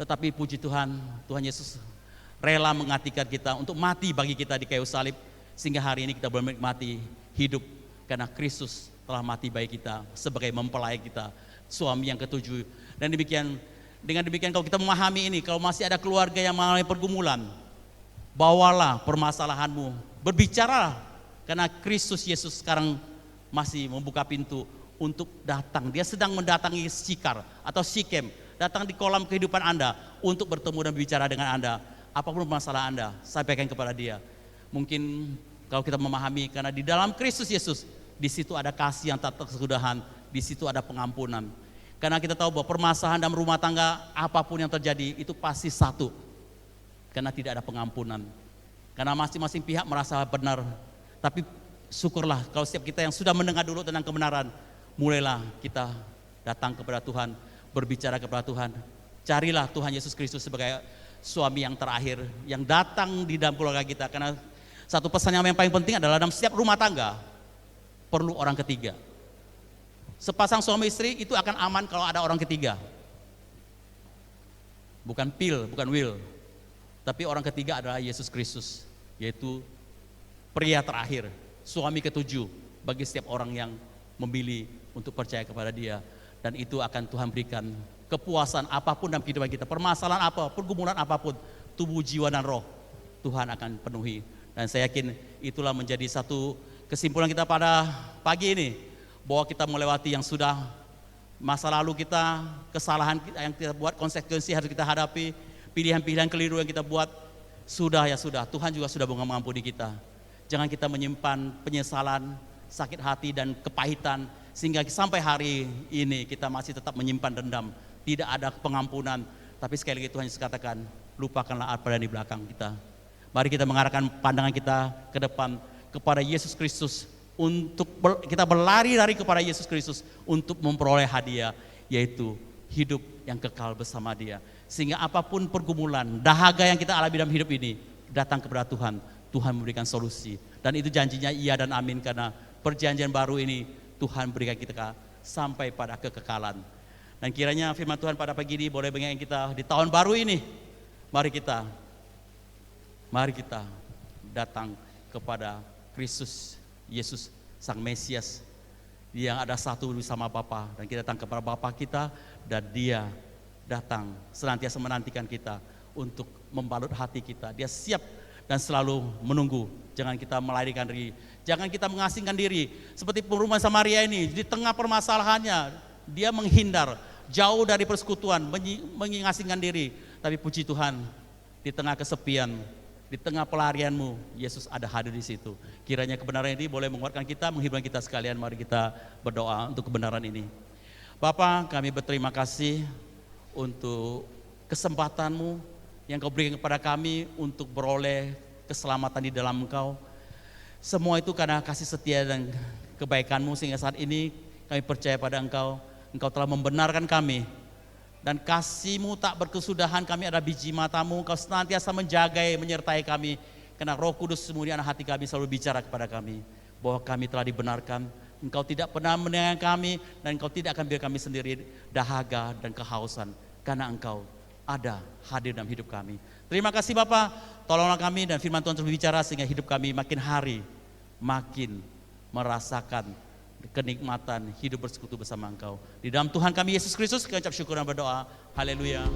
Tetapi puji Tuhan, Tuhan Yesus rela menggantikan kita untuk mati bagi kita di kayu salib, sehingga hari ini kita boleh menikmati hidup karena Kristus telah mati bagi kita sebagai mempelai kita, suami yang ketujuh. Dan dengan demikian kalau kita memahami ini, kalau masih ada keluarga yang mengalami pergumulan, bawalah permasalahanmu, berbicara, karena Kristus Yesus sekarang masih membuka pintu untuk datang. Dia sedang mendatangi Sikar atau Sikem, datang di kolam kehidupan Anda untuk bertemu dan bicara dengan Anda. Apapun masalah Anda, sampaikan kepada dia. Mungkin kalau kita memahami, karena di dalam Kristus Yesus, di situ ada kasih yang tak tersudahan, di situ ada pengampunan. Karena kita tahu bahwa permasalahan dalam rumah tangga, apapun yang terjadi, itu pasti satu. Karena tidak ada pengampunan. Karena masing-masing pihak merasa benar. Tapi syukurlah kalau setiap kita yang sudah mendengar dulu tentang kebenaran, mulailah kita datang kepada Tuhan, berbicara kepada Tuhan. Carilah Tuhan Yesus Kristus sebagai suami yang terakhir, yang datang di dalam keluarga kita. Karena satu pesan yang paling penting adalah dalam setiap rumah tangga, perlu orang ketiga. Sepasang suami istri itu akan aman kalau ada orang ketiga. Bukan pil, bukan will. Tapi orang ketiga adalah Yesus Kristus, yaitu pria terakhir, suami ketujuh bagi setiap orang yang memilih untuk percaya kepada dia. Dan itu akan Tuhan berikan kepuasan apapun dalam kehidupan kita, permasalahan apa, pergumulan apapun, tubuh, jiwa, dan roh, Tuhan akan penuhi. Dan saya yakin itulah menjadi satu kesimpulan kita pada pagi ini, bahwa kita melewati yang sudah masa lalu kita, kesalahan yang kita buat, konsekuensi harus kita hadapi, pilihan-pilihan keliru yang kita buat, sudah ya sudah, Tuhan juga sudah mengampuni kita. Jangan kita menyimpan penyesalan, sakit hati dan kepahitan, sehingga sampai hari ini kita masih tetap menyimpan dendam, tidak ada pengampunan. Tapi sekali lagi Tuhan Yesus katakan, lupakanlah apa yang di belakang kita. Mari kita mengarahkan pandangan kita ke depan kepada Yesus Kristus, untuk kita berlari dari kepada Yesus Kristus untuk memperoleh hadiah, yaitu hidup yang kekal bersama Dia. Sehingga apapun pergumulan, dahaga yang kita alami dalam hidup ini, datang kepada Tuhan, Tuhan memberikan solusi. Dan itu janjinya iya dan amin, karena perjanjian baru ini Tuhan berikan kita sampai pada kekekalan. Dan kiranya firman Tuhan pada pagi ini boleh mengingatkan kita di tahun baru ini, mari kita datang kepada Kristus Yesus Sang Mesias yang ada satu bersama Bapa, dan kita datang kepada Bapa kita, dan Dia datang senantiasa menantikan kita untuk membalut hati kita. Dia siap dan selalu menunggu. Jangan kita melarikan diri, jangan kita mengasingkan diri seperti perempuan Samaria ini. Di tengah permasalahannya dia menghindar, jauh dari persekutuan, mengasingkan diri. Tapi puji Tuhan, di tengah kesepian, di tengah pelarianmu, Yesus ada hadir di situ. Kiranya kebenaran ini boleh menguatkan kita, menghibur kita sekalian. Mari kita berdoa untuk kebenaran ini. Bapa, kami berterima kasih untuk kesempatan-Mu yang Kau berikan kepada kami untuk beroleh keselamatan di dalam Engkau. Semua itu karena kasih setia dan kebaikan-Mu, sehingga saat ini kami percaya pada Engkau. Engkau telah membenarkan kami, dan kasih-Mu tak berkesudahan. Kami ada biji mata-Mu, Kau senantiasa menjagai, menyertai kami. Karena Roh Kudus kemudian hati kami selalu bicara kepada kami, bahwa kami telah dibenarkan. Engkau tidak pernah meninggalkan kami, dan Engkau tidak akan biar kami sendiri dahaga dan kehausan, karena Engkau ada hadir dalam hidup kami. Terima kasih Bapa, tolonglah kami dan firman Tuhan terus berbicara, sehingga hidup kami makin hari makin merasakan kenikmatan hidup bersekutu bersama Engkau. Di dalam Tuhan kami Yesus Kristus, kami ucap syukur dan berdoa. Haleluya.